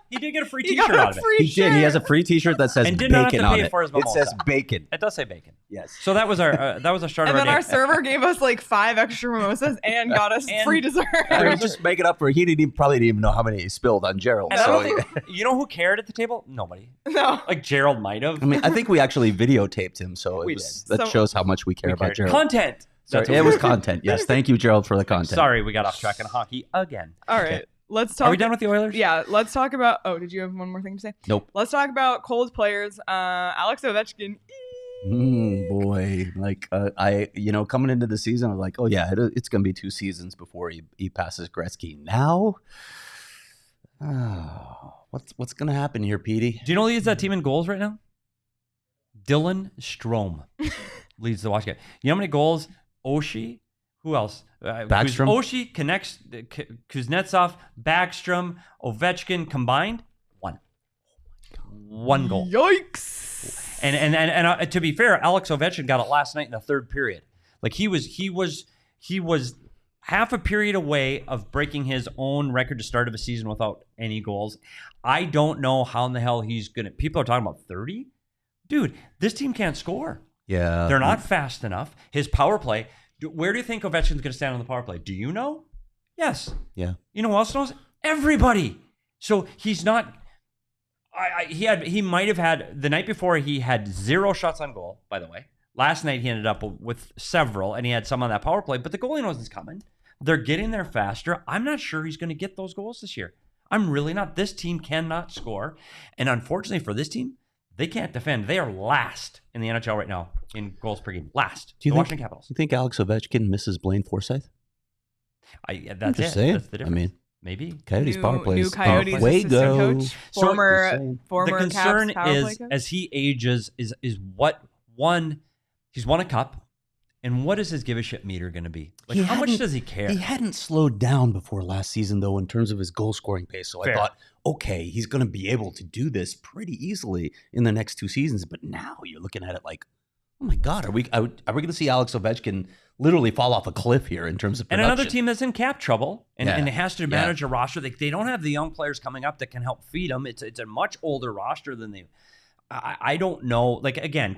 He did get a free T-shirt out of it. He did. He has a free T-shirt that says bacon on it. It says bacon. It does say bacon. Yes. So that was our start. And of then our server gave us like 5 extra mimosas and got us free dessert. Just make it up for. Probably didn't even know how many he spilled on Gerald. And so you know who cared at the table? Nobody. No. Like Gerald might have. I mean, I think we actually videotaped him, so that shows how much we care about Gerald. Content. Sorry, it was content. Yes, thank you, Gerald, for the content. Sorry, we got off track in hockey again. All right. Okay. Let's talk. Are we done with the Oilers? Yeah, let's talk about. Oh, did you have one more thing to say? Nope. Let's talk about Cole's players. Alex Ovechkin. Boy, like coming into the season, I'm like, oh yeah, it's gonna be 2 seasons before he passes Gretzky. Now, what's gonna happen here, Petey? Do you know who leads that team in goals right now? Dylan Strome leads the Washington. You know how many goals? Oshie. Who else? Backstrom. Oshie connects Kuznetsov, Backstrom, Ovechkin combined. 1. 1 goal. Yikes! And to be fair, Alex Ovechkin got it last night in the 3rd period. Like he was half a period away of breaking his own record to start of a season without any goals. I don't know how in the hell he's gonna. People are talking about 30. Dude, this team can't score. Yeah. They're not fast enough. His power play, where do you think Ovechkin's going to stand on the power play? Do you know? Yes. Yeah. You know who else knows? Everybody. So he's not... He might have had... The night before, he had 0 shots on goal, by the way. Last night, he ended up with several, and he had some on that power play, but the goalie knows it's coming. They're getting there faster. I'm not sure he's going to get those goals this year. I'm really not. This team cannot score. And unfortunately for this team, they can't defend. They are last in the NHL right now in goals per game. Last. Do you the think, Washington Capitals. You think Alex Ovechkin misses Blaine Forsythe? That's just it. saying. That's the difference. I mean, maybe. Coyotes power plays. New Coyotes assistant coach. Former the concern Caps power play is, coach. as he ages, is what one, he's won a cup. And what is his give a shit meter going to be? Like, how much does he care? He hadn't slowed down before last season, though, in terms of his goal scoring pace. So Fair. I thought, okay, he's going to be able to do this pretty easily in the next 2 seasons. But now you're looking at it like, oh my God, are we going to see Alex Ovechkin literally fall off a cliff here in terms of production? And another team that's in cap trouble and has to manage a roster. They don't have the young players coming up that can help feed them. It's a much older roster than they. I don't know. Like, again,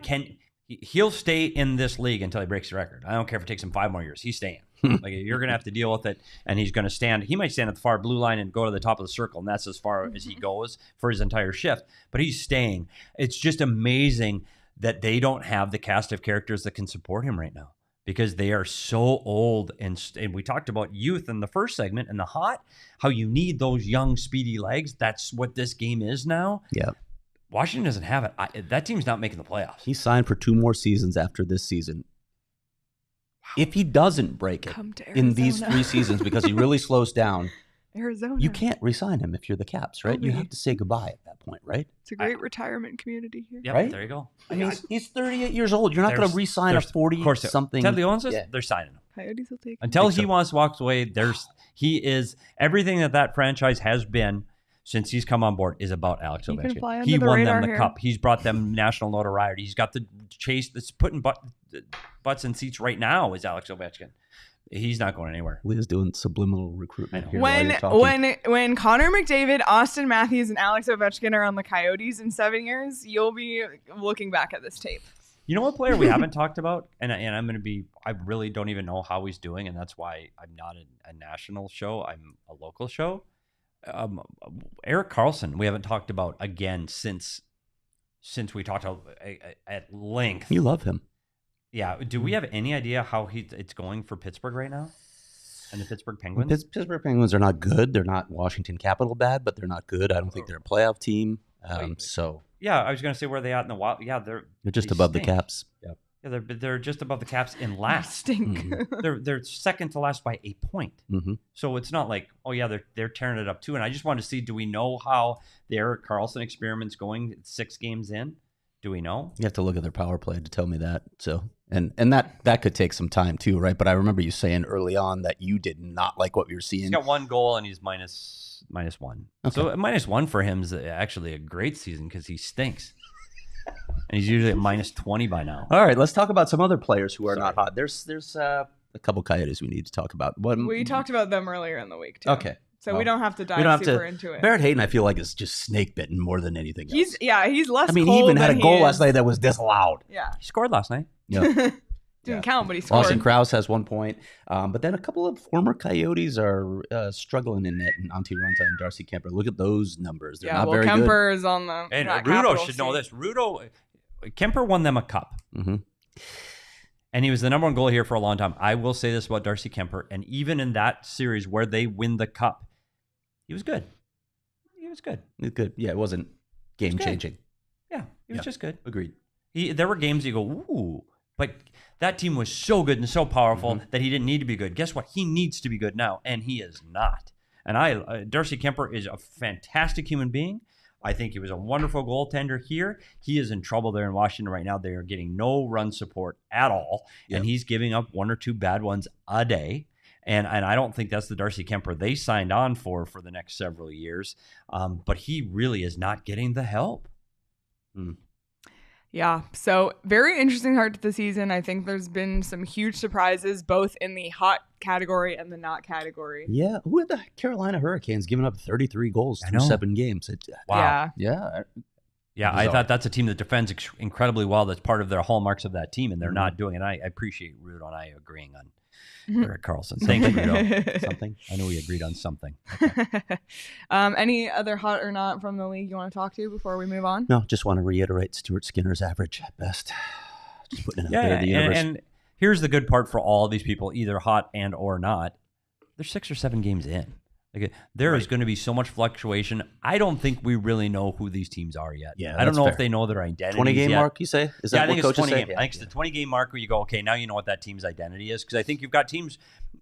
he'll stay in this league until he breaks the record. I don't care if it takes him 5 more years. He's staying. Like, you're going to have to deal with it, and he's going to stand. He might stand at the far blue line and go to the top of the circle, and that's as far as he goes for his entire shift. But he's staying. It's just amazing that they don't have the cast of characters that can support him right now because they are so old. And we talked about youth in the first segment and the hot, how you need those young, speedy legs. That's what this game is now. Yeah. Washington doesn't have it. That team's not making the playoffs. He signed for 2 more seasons after this season. If he doesn't break it in these 3 seasons because he really slows down, Arizona, you can't re-sign him if you're the Caps, right? You have to say goodbye at that point, right? It's a great retirement community here. Yep, right? There you go. I mean, he's 38 years old. You're not going to re-sign a 40-something. Ted Leon says they're signing him. Coyotes will take him. Until he wants to walk away, he is everything that franchise has been since he's come on board is about Alex Ovechkin. He won them the cup. He's brought them national notoriety. He's got the chase that's putting butts in seats right now is Alex Ovechkin. He's not going anywhere. Leah's doing subliminal recruitment here. When Connor McDavid, Austin Matthews, and Alex Ovechkin are on the Coyotes in 7 years, you'll be looking back at this tape. You know what player we haven't talked about? And I'm going to be, I really don't even know how he's doing. And that's why I'm not a national show. I'm a local show. Erik Karlsson, we haven't talked about again since we talked at length. You love him. Yeah. Do we have any idea how it's going for Pittsburgh right now? And the Pittsburgh Penguins? Pittsburgh Penguins are not good. They're not Washington Capital bad, but they're not good. I don't think they're a playoff team. So yeah, I was going to say where they at in the wild. Yeah, they're just above the Caps. Yeah. Yeah, they're just above the Caps in last. Stink. Mm-hmm. They're second to last by 8 points. Mm-hmm. So it's not like, oh yeah, they're tearing it up too. And I just wanted to see, do we know how the Erik Karlsson experiment's going 6 games in? Do we know? You have to look at their power play to tell me that. So and that could take some time too, right? But I remember you saying early on that you did not like what you were seeing. He's got 1 goal and he's minus 1. Okay. So -1 for him is actually a great season because he stinks. And he's usually at -20 by now. All right, let's talk about some other players who are not hot. There's a couple Coyotes we need to talk about. We talked about them earlier in the week too. Okay. So we don't have to dive super into it. Barrett Hayton, I feel like, is just snake bitten more than anything else. He's less. I mean, he even had a goal last night that was disallowed. Yeah. He scored last night. Yeah. Didn't count, but he scored. Austin Krause has 1 point. But then a couple of former Coyotes are struggling in net, and Antti Ranta and Darcy Kemper. Look at those numbers. They're not very good. Kemper is on the. And Rudo should know this. Kemper won them a cup. Mm-hmm. And he was the number 1 goalie here for a long time. I will say this about Darcy Kemper. And even in that series where they win the cup, he was good. He was good. Yeah, it wasn't game-changing. Yeah, he was just good. Agreed. There were games you go, ooh. But that team was so good and so powerful that he didn't need to be good. Guess what? He needs to be good now, and he is not. And Darcy Kemper is a fantastic human being. I think he was a wonderful goaltender here. He is in trouble there in Washington right now. They are getting no run support at all, and he's giving up 1 or 2 bad ones a day. And I don't think that's the Darcy Kemper they signed on for the next several years. But he really is not getting the help. Yeah. So very interesting start to the season. I think there's been some huge surprises, both in the hot category and the not category. Yeah. Who had the Carolina Hurricanes giving up 33 goals through 7 games? Wow. Yeah. Yeah, bizarre. I thought that's a team that defends incredibly well. That's part of their hallmarks of that team, and they're not doing it. I appreciate Rudo and I agreeing on Erik Karlsson. Thank you, Rudo. Something? I know we agreed on something. Okay. Any other hot or not from the league you want to talk to before we move on? No, just want to reiterate Stuart Skinner's average at best. Just putting it out there in the universe. And here's the good part for all of these people, either hot and or not. They're 6 or 7 games in. Like, there is going to be so much fluctuation. I don't think we really know who these teams are yet. Yeah, I don't know fair. if they know their identity. 20-game mark, you say? Is that I think what it's coaches 20 say? game. I think it's the 20-game mark where you go, okay, now you know what that team's identity is. Because I think you've got teams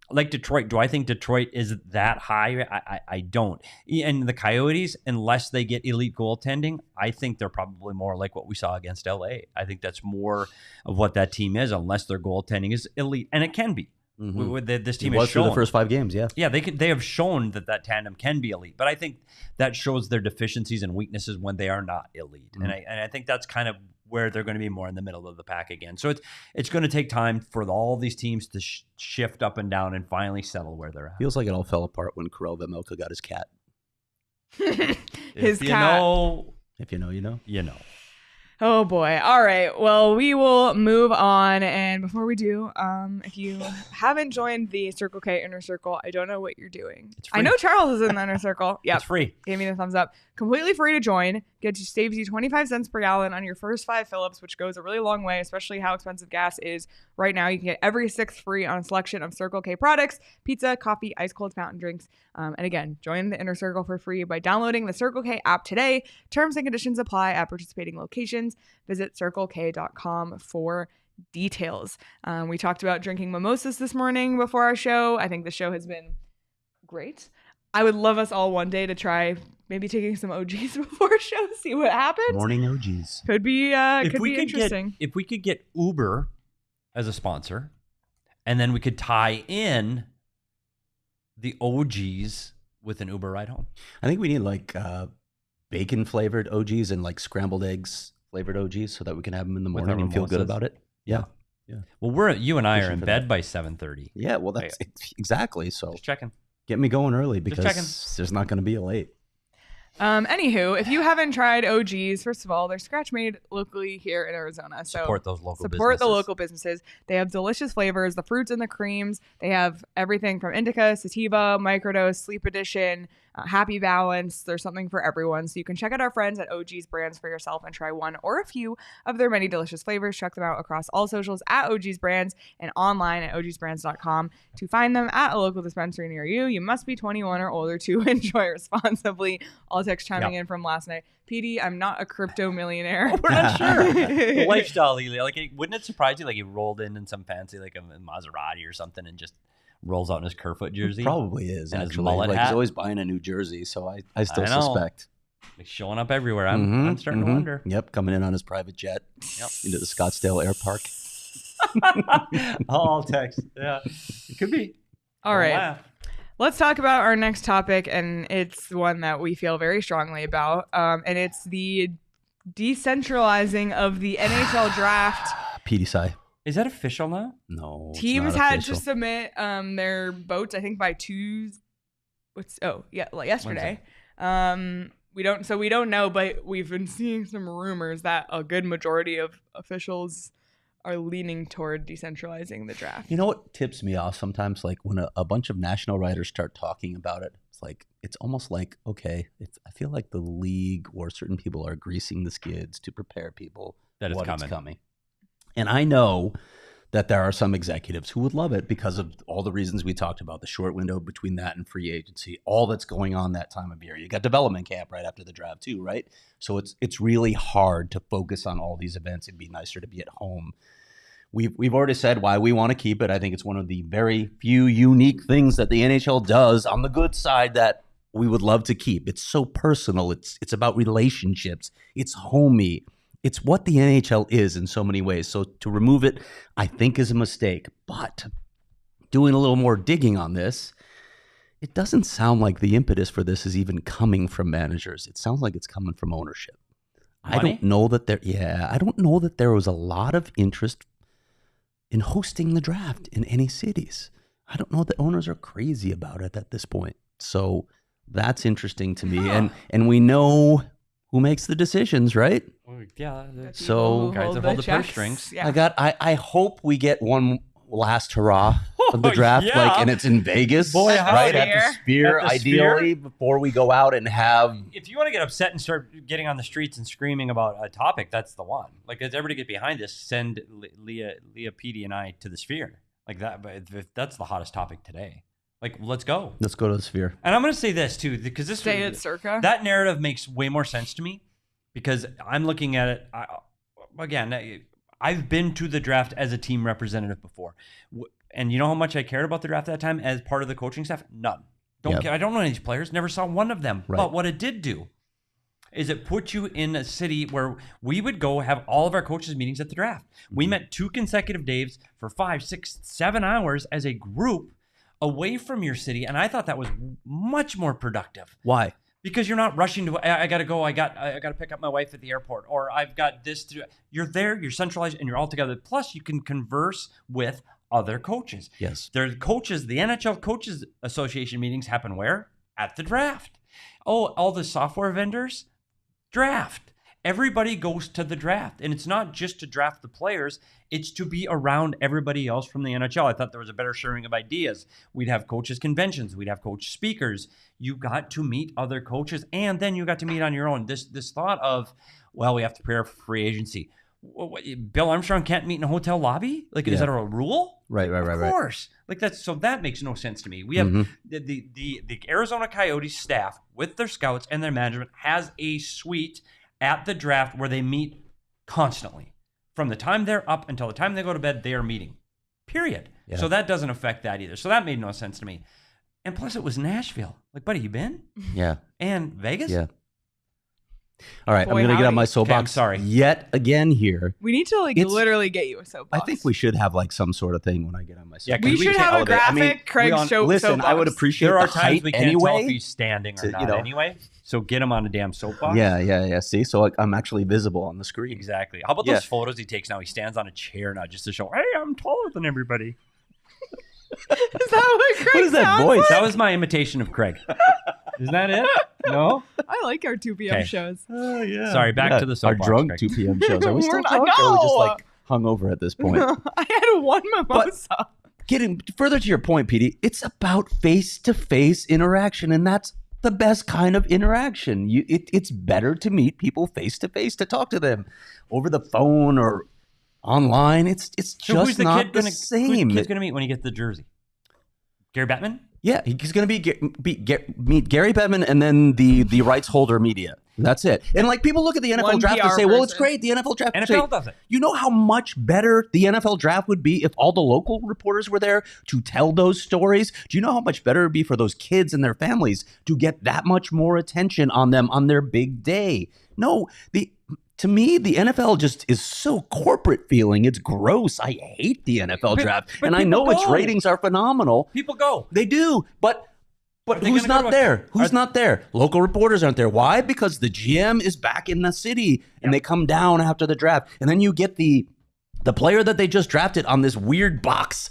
like Detroit. Do I think Detroit is that high? I don't. And the Coyotes, unless they get elite goaltending, I think they're probably more like what we saw against LA. I think that's more of what that team is, unless their goaltending is elite. And it can be. This team has shown through the first 5 games, yeah. Yeah, they have shown that tandem can be elite, but I think that shows their deficiencies and weaknesses when they are not elite, and I think that's kind of where they're going to be more in the middle of the pack again. So it's going to take time for all these teams to shift up and down and finally settle where they're at. Feels like it all fell apart when Karel Vejmelka got his cat. His cat. If you know, you know. You know. Oh boy. All right. Well, we will move on. And before we do, if you haven't joined the Circle K Inner Circle, I don't know what you're doing. It's free. I know Charles is in the Inner Circle. Yeah. It's free. Gave me the thumbs up. Completely free to join. Saves you 25 cents per gallon on your first 5 fill-ups, which goes a really long way, especially how expensive gas is right now. You can get every 6th free on a selection of Circle K products, pizza, coffee, ice cold fountain drinks. And again, join the Inner Circle for free by downloading the Circle K app today. Terms and conditions apply at participating locations. Visit circlek.com for details. We talked about drinking mimosas this morning before our show. I think the show has been great. I would love us all one day to try maybe taking some OGs before a show, see what happens. Morning OGs. Could be interesting. If we could get Uber as a sponsor, and then we could tie in the OGs with an Uber ride home. I think we need like bacon flavored OGs and like scrambled eggs flavored OGs so that we can have them in the morning and feel good about it. Yeah. Yeah. Well, you and I are in bed by 7:30. Yeah. Well, that's exactly. So just checking. Get me going early because there's not going to be a late. Anywho, if you haven't tried OGs, first of all, they're scratch made locally here in Arizona. So support those local businesses. Support the local businesses. They have delicious flavors, the fruits and the creams. They have everything from indica, sativa, microdose, sleep edition, happy balance. There's something for everyone. So you can check out our friends at OG's Brands for yourself and try one or a few of their many delicious flavors. Check them out across all socials at OG's Brands and online at ogsbrands.com. To find them at a local dispensary near you, you must be 21 or older to enjoy responsibly. All text chiming in from last night. Petey, I'm not a crypto millionaire. We're not sure. The lifestyle, like, wouldn't it surprise you? Like, he rolled in some fancy, like a Maserati or something, and just rolls out in his Kerfoot jersey. It probably is, and his actually. mullet Like, hat. he's always buying a new jersey, so I still suspect. He's showing up everywhere. I'm starting to wonder. Yep, coming in on his private jet into the Scottsdale Air Park. All text. Yeah, it could be. All right. Let's talk about our next topic, and it's one that we feel very strongly about, and it's the decentralizing of the NHL draft. Petey sigh. Is that official now? No. Teams had to submit their votes, I think, by yesterday. We don't know, but we've been seeing some rumors that a good majority of officials are leaning toward decentralizing the draft. You know what tips me off sometimes? Like when a bunch of national writers start talking about it, it's almost like, okay, I feel like the league or certain people are greasing the skids to prepare people that it's coming. And I know that there are some executives who would love it because of all the reasons we talked about, the short window between that and free agency, all that's going on that time of year. You got development camp right after the draft too, right? So it's really hard to focus on all these events. It'd be nicer to be at home. We've already said why we want to keep it. I think it's one of the very few unique things that the NHL does on the good side that we would love to keep. It's so personal. It's about relationships. It's homey. It's what the NHL is in so many ways. So to remove it, I think is a mistake. But doing a little more digging on this, it doesn't sound like the impetus for this is even coming from managers. It sounds like it's coming from ownership. Money? I don't know that there was a lot of interest in hosting the draft in any cities. I don't know that owners are crazy about it at this point. So that's interesting to me. And we know who makes the decisions, right? Yeah. So guys that hold the purse strings. Yeah. I hope we get one last hurrah of the draft, and it's in Vegas, Boy, right at the Sphere, At the ideally, Sphere. Before we go out and have. If you want to get upset and start getting on the streets and screaming about a topic, that's the one. Like, as everybody get behind this, send Leah, Petey, and I to the Sphere. Like that, but that's the hottest topic today. Like, let's go. Let's go to the Sphere. And I'm going to say this too, because this Stay at Circa. That narrative makes way more sense to me, because I'm looking at it again. I've been to the draft as a team representative before. And you know how much I cared about the draft at that time as part of the coaching staff? None. Don't care. I don't know any of these players. Never saw one of them. Right. But what it did do is it put you in a city where we would go have all of our coaches meetings at the draft. We met 2 consecutive days for 5, 6, 7 hours as a group away from your city. And I thought that was much more productive. Why? Because you're not rushing to, I got to go. I got to pick up my wife at the airport, or I've got this to do. You're there, you're centralized, and you're all together. Plus, you can converse with other coaches. Yes. There's coaches, the NHL Coaches Association meetings happen where? At the draft. Oh, all the software vendors? Draft. Everybody goes to the draft. And it's not just to draft the players, it's to be around everybody else from the NHL. I thought there was a better sharing of ideas. We'd have coaches conventions, we'd have coach speakers. You got to meet other coaches, and then you got to meet on your own. This thought of, well, we have to prepare for free agency. Bill Armstrong can't meet in a hotel lobby? Like, is that a rule? Right. Of course. Like, that makes no sense to me. We have the Arizona Coyotes staff with their scouts and their management has a suite at the draft where they meet constantly. From the time they're up until the time they go to bed, they are meeting. Period. Yeah. So that doesn't affect that either. So that made no sense to me. And plus, it was Nashville. Like, buddy, you been? Yeah. And Vegas? Yeah. All right, I'm going to get on my soapbox. Okay, I'm sorry. Yet again here. We need to literally get you a soapbox. I think we should have some sort of thing when I get on my soapbox. Yeah, we should have a graphic. Craig's show. Listen, soapbox. I would appreciate there are the times height we can't anyway. tell if he's standing or not anyway. So get him on a damn soapbox. Yeah. See, so I'm actually visible on the screen. Exactly. How about those photos he takes now? He stands on a chair now just to show, hey, I'm taller than everybody. Is that what Craig What is that voice? like? That was my imitation of Craig. Isn't that it? No? I like our 2 p.m. shows. Oh, yeah. Sorry, back to the soapbox. Our drunk Craig. 2 p.m. shows. Are we still We're not- drunk? Or are we just No. hung over at this point? I had 1 mimosa. Getting further to your point, Petey, it's about face-to-face interaction, and that's the best kind of interaction. It's better to meet people face-to-face, to talk to them over the phone or online. It's just not the same. Who's the kid going to meet when he gets the jersey? Gary Bettman? Yeah, he's going to meet Gary Bettman and then the rights holder media. That's it. And people look at the NFL draft and say, well, it's great. The NFL draft. NFL does it. You know how much better the NFL draft would be if all the local reporters were there to tell those stories? Do you know how much better it would be for those kids and their families to get that much more attention on them on their big day? No, to me, the NFL just is so corporate feeling. It's gross. I hate the NFL draft. And I know its ratings are phenomenal. People go. They do. But who's not there? Who's not there? Local reporters aren't there. Why? Because the GM is back in the city and they come down after the draft. And then you get the player that they just drafted on this weird box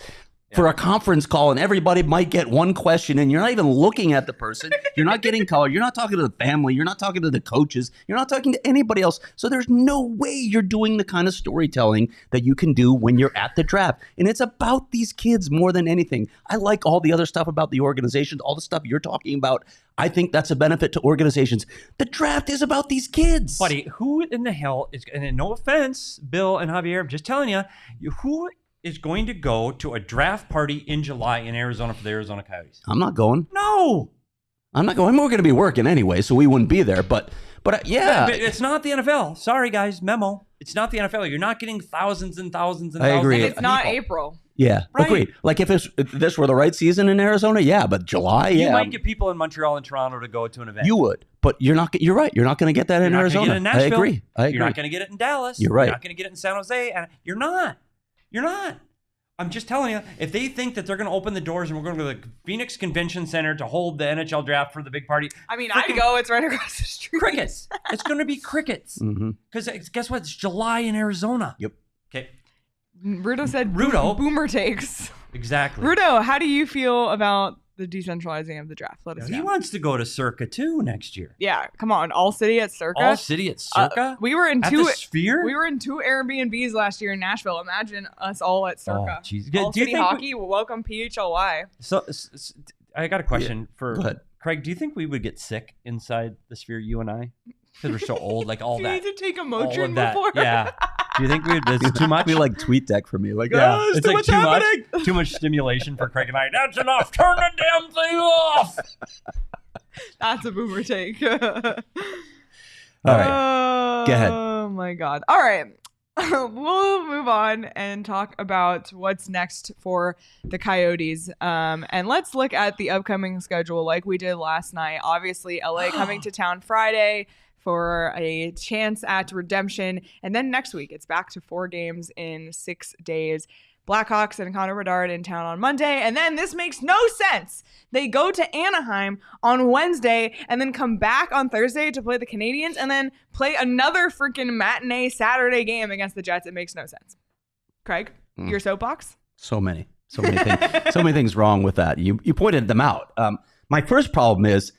for a conference call, and everybody might get one question, and you're not even looking at the person. You're not getting color. You're not talking to the family. You're not talking to the coaches. You're not talking to anybody else. So there's no way you're doing the kind of storytelling that you can do when you're at the draft. And it's about these kids more than anything. I like all the other stuff about the organizations, all the stuff you're talking about. I think that's a benefit to organizations. The draft is about these kids. Buddy, who in the hell is, and no offense, Bill and Javier, I'm just telling you, who is going to go to a draft party in July in Arizona for the Arizona Coyotes? I'm not going. No. I'm not going. We're going to be working anyway, so we wouldn't be there. But yeah. But it's not the NFL. Sorry, guys. Memo. It's not the NFL. You're not getting thousands and thousands and I thousands. agree. It's not April. Yeah, right. Agreed. Like if this were the right season in Arizona, yeah, but July, You might get people in Montreal and Toronto to go to an event. You would, but you're not. You're right. You're not going to get that in Arizona. Get it in Nashville. I agree. You're not going to get it in Dallas. You're right. You're not going to get it in San Jose. And you're not. I'm just telling you, if they think that they're going to open the doors and we're going to go to the Phoenix Convention Center to hold the NHL draft for the big party. I mean, I'd go. It's right across the street. Crickets. It's going to be crickets. Because guess what? It's July in Arizona. Yep. Okay. Rudo said Rudo. boomer takes. Exactly. Rudo, how do you feel about the decentralizing of the draft. Let us know. He wants to go to Circa too next year. Yeah, come on, ALLCITY at Circa. ALLCITY at Circa. We were in at two the Sphere. We were in 2 Airbnbs last year in Nashville. Imagine us all at Circa. Oh, jeez. ALLCITY hockey. Welcome PHLY. So I got a question for Craig. Do you think we would get sick inside the Sphere, you and I? Because we're so old, like all Do that. you need to take a Motrin that, before? Yeah. Do you think it's too much? We like tweet deck for me. Like, it's like too much. Too much stimulation for Craig and I. That's enough. Turn the damn thing off. That's a boomer take. All right. Go ahead. Oh my God. All right. We'll move on and talk about what's next for the Coyotes. And let's look at the upcoming schedule like we did last night. Obviously, LA coming to town Friday for a chance at redemption. And then next week, it's back to 4 games in 6 days. Blackhawks and Connor Bedard in town on Monday. And then this makes no sense. They go to Anaheim on Wednesday and then come back on Thursday to play the Canadiens and then play another freaking matinee Saturday game against the Jets. It makes no sense. Craig, your soapbox? So many things. So many things wrong with that. You pointed them out. My first problem is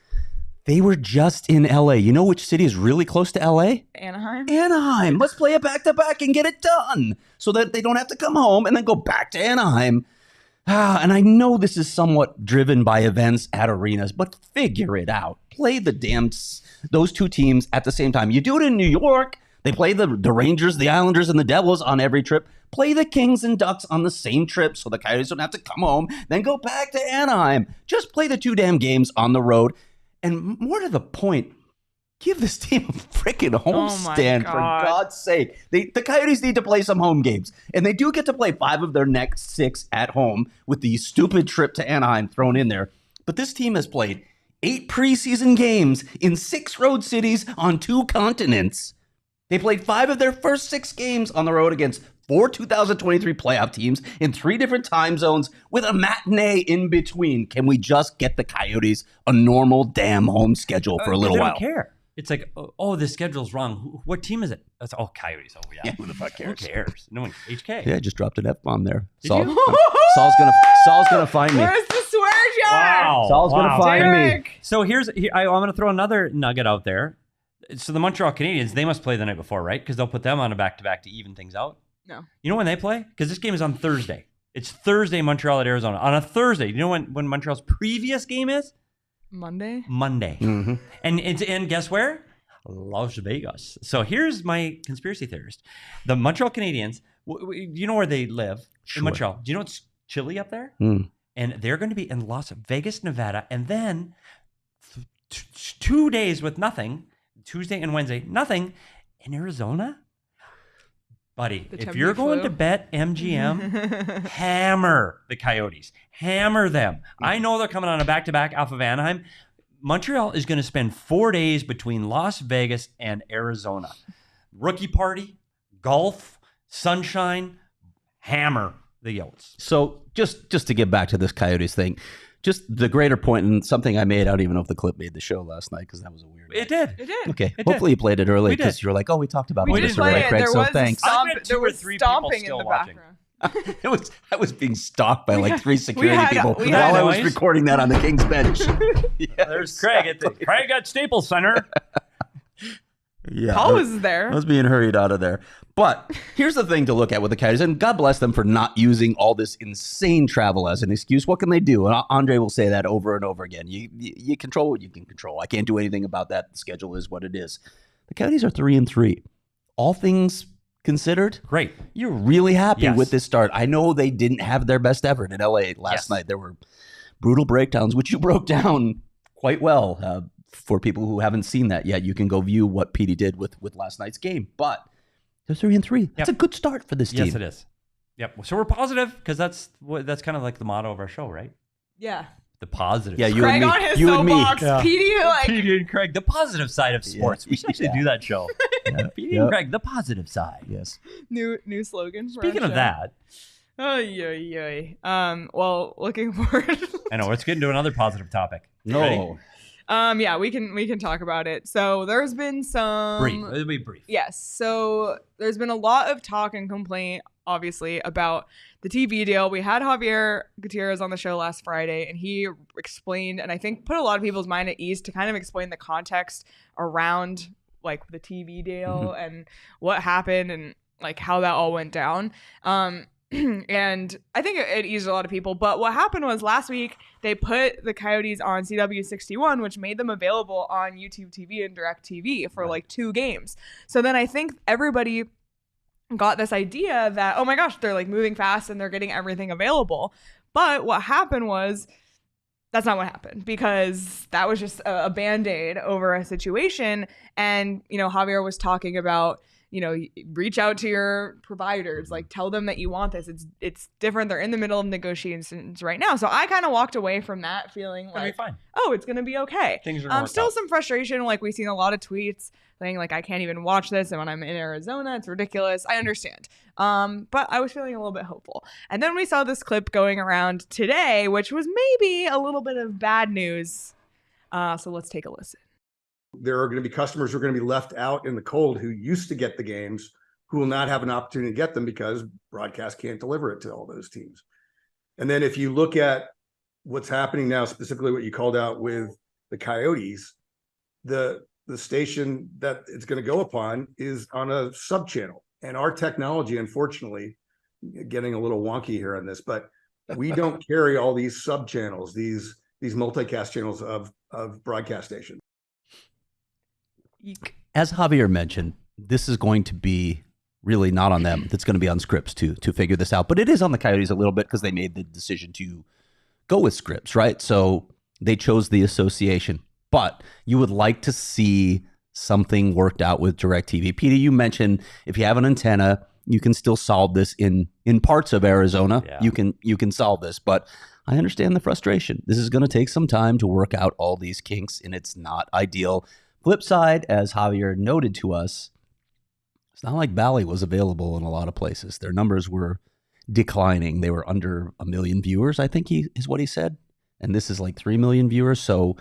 they were just in LA. You know which city is really close to LA? Anaheim. Let's play it back-to-back and get it done so that they don't have to come home and then go back to Anaheim. And I know this is somewhat driven by events at arenas, but figure it out. Play those 2 teams at the same time. You do it in New York. They play the Rangers, the Islanders, and the Devils on every trip. Play the Kings and Ducks on the same trip so the Coyotes don't have to come home, then go back to Anaheim. Just play the 2 damn games on the road. And more to the point, give this team a freaking homestand, for God's sake. The Coyotes need to play some home games. And they do get to play 5 of their next 6 at home with the stupid trip to Anaheim thrown in there. But this team has played 8 preseason games in 6 road cities on 2 continents. They played 5 of their first 6 games on the road against 4 2023 playoff teams in 3 different time zones with a matinee in between. Can we just get the Coyotes a normal damn home schedule for a little while? They don't care. It's like, oh, the schedule's wrong. What team is it? That's all Coyotes. Oh, yeah. Who the fuck cares? Who cares? No one. HK. Yeah, I just dropped an F-bomb there. Did Saul's gonna find me. Where's the swear jar? Wow. Saul's gonna find me. So I'm going to throw another nugget out there. So the Montreal Canadiens, they must play the night before, right? Because they'll put them on a back-to-back to even things out. No. You know when they play? Because this game is on Thursday. It's Thursday, Montreal at Arizona. On a Thursday. You know when Montreal's previous game is? Monday. Mm-hmm. And guess where? Las Vegas. So here's my conspiracy theorist. The Montreal Canadiens, you know where they live? Sure. In Montreal. Do you know it's chilly up there? Mm. And they're going to be in Las Vegas, Nevada. And then 2 days with nothing, Tuesday and Wednesday, nothing in Arizona. Buddy, if you're going to bet MGM, hammer the Coyotes. Hammer them. I know they're coming on a back-to-back off of Anaheim. Montreal is going to spend 4 days between Las Vegas and Arizona. Rookie party, golf, sunshine, hammer the Yotes. So just to get back to this Coyotes thing, just the greater point, and something I made, I don't even know if the clip made the show last night because that was a weird It did. Okay. Hopefully you played it early because you're like, oh, we talked about this already, Craig, so thanks. There was stomping in the background. I was being stalked by like 3 security people while I was recording that on the King's bench. Yes. There's Craig at the Craig at Staples Center. Yeah, Paul was there. I was being hurried out of there. But here's the thing to look at with the Coyotes, and God bless them for not using all this insane travel as an excuse. What can they do? And Andre will say that over and over again. You control what you can control. I can't do anything about that. The schedule is what it is. The Coyotes are 3-3. All things considered, great. You're really happy with this start. I know they didn't have their best effort in LA last night. There were brutal breakdowns, which you broke down quite well. For people who haven't seen that yet, you can go view what Petey did with last night's game. But they're 3-3. That's a good start for this team. Yes, it is. Yep. So we're positive because that's kind of like the motto of our show, right? Yeah. The positive. Yeah, you Craig and me. on his You and me. soapbox. Yeah. Petey and Craig, the positive side of sports. We should actually do that show. Petey and Craig, the positive side. Yes. New slogan. Speaking of that. Well, looking forward. I know. Let's get into another positive topic. No. Ready? Yeah, we can talk about it. So there's been some brief. It'll be brief. Yes. So there's been a lot of talk and complaint obviously, about the TV deal. We had Javier Gutierrez on the show last Friday, and he explained, and I think put a lot of people's mind at ease to kind of explain the context around like the TV deal and what happened and like how that all went down. And I think it eased a lot of people. But what happened was last week they put the Coyotes on CW61, which made them available on YouTube TV and DirecTV for like 2 games. So then I think everybody got this idea that, oh my gosh, they're like moving fast and they're getting everything available. But what happened was that's not what happened, because that was just a Band-Aid over a situation. And, you know, Javier was talking about, you know, reach out to your providers, like tell them that you want this. It's different. They're in the middle of negotiations right now. So I kind of walked away from that feeling like, fine. Oh, it's going to be okay. Things are still out. Some frustration. Like we've seen a lot of tweets saying like, I can't even watch this. And when I'm in Arizona, it's ridiculous. I understand. But I was feeling a little bit hopeful. And then we saw this clip going around today, which was maybe a little bit of bad news. So let's take a listen. There are going to be customers who are going to be left out in the cold who used to get the games, who will not have an opportunity to get them because broadcast can't deliver it to all those teams. And then if you look at what's happening now, specifically what you called out with the Coyotes, the station that it's going to go upon is on a sub channel. And our technology, unfortunately, getting a little wonky here on this, but we don't carry all these sub channels, these multicast channels of broadcast stations. As Javier mentioned, this is going to be really not on them. It's going to be on Scripps to figure this out. But it is on the Coyotes a little bit because they made the decision to go with Scripps, right? So they chose the association. But you would like to see something worked out with DirecTV. Petey, you mentioned if you have an antenna, you can still solve this in parts of Arizona. Yeah. You can solve this. But I understand the frustration. This is going to take some time to work out all these kinks, and it's not ideal. Flip side, as Javier noted to us, it's not like Bally was available in a lot of places. Their numbers were declining. They were under 1 million viewers, I think is what he said. And this is like 3 million viewers. So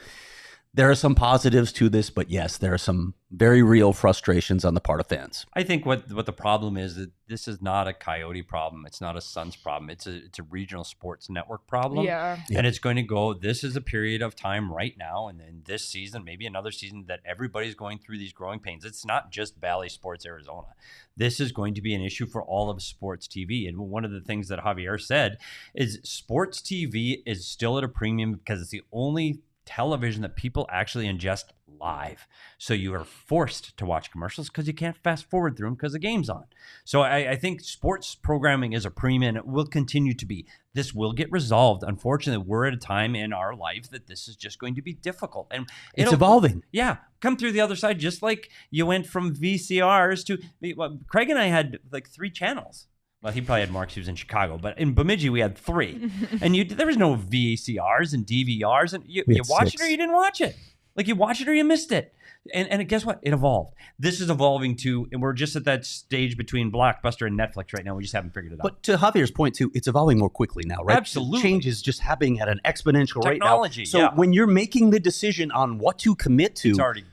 there are some positives to this, but yes, there are some very real frustrations on the part of fans. I think what the problem is that this is not a Coyote problem. It's not a Suns problem. It's a regional sports network problem. Yeah. And it's going to go, this is a period of time right now, and then this season, maybe another season, that everybody's going through these growing pains. It's not just Bally Sports Arizona. This is going to be an issue for all of sports TV. And one of the things that Javier said is sports TV is still at a premium because it's the only television that people actually ingest live. So you are forced to watch commercials because you can't fast forward through them because the game's on. So I think sports programming is a premium, and it will continue to be. This will get resolved. Unfortunately, we're at a time in our life that this is just going to be difficult. And it's evolving. Yeah. Come through the other side, just like you went from VCRs to... Well, Craig and I had like 3 channels. Well, he probably had more because he was in Chicago, but in Bemidji we had 3, and there was no VCRs and DVRs, and you watched it or you didn't watch it. Like you watched it or you missed it. And guess what? It evolved. This is evolving too, and we're just at that stage between Blockbuster and Netflix right now. We just haven't figured it out. But to Javier's point too, it's evolving more quickly now, right? Absolutely. Change is just happening at an exponential rate now. Technology, So when you're making the decision on what to commit to, it's already...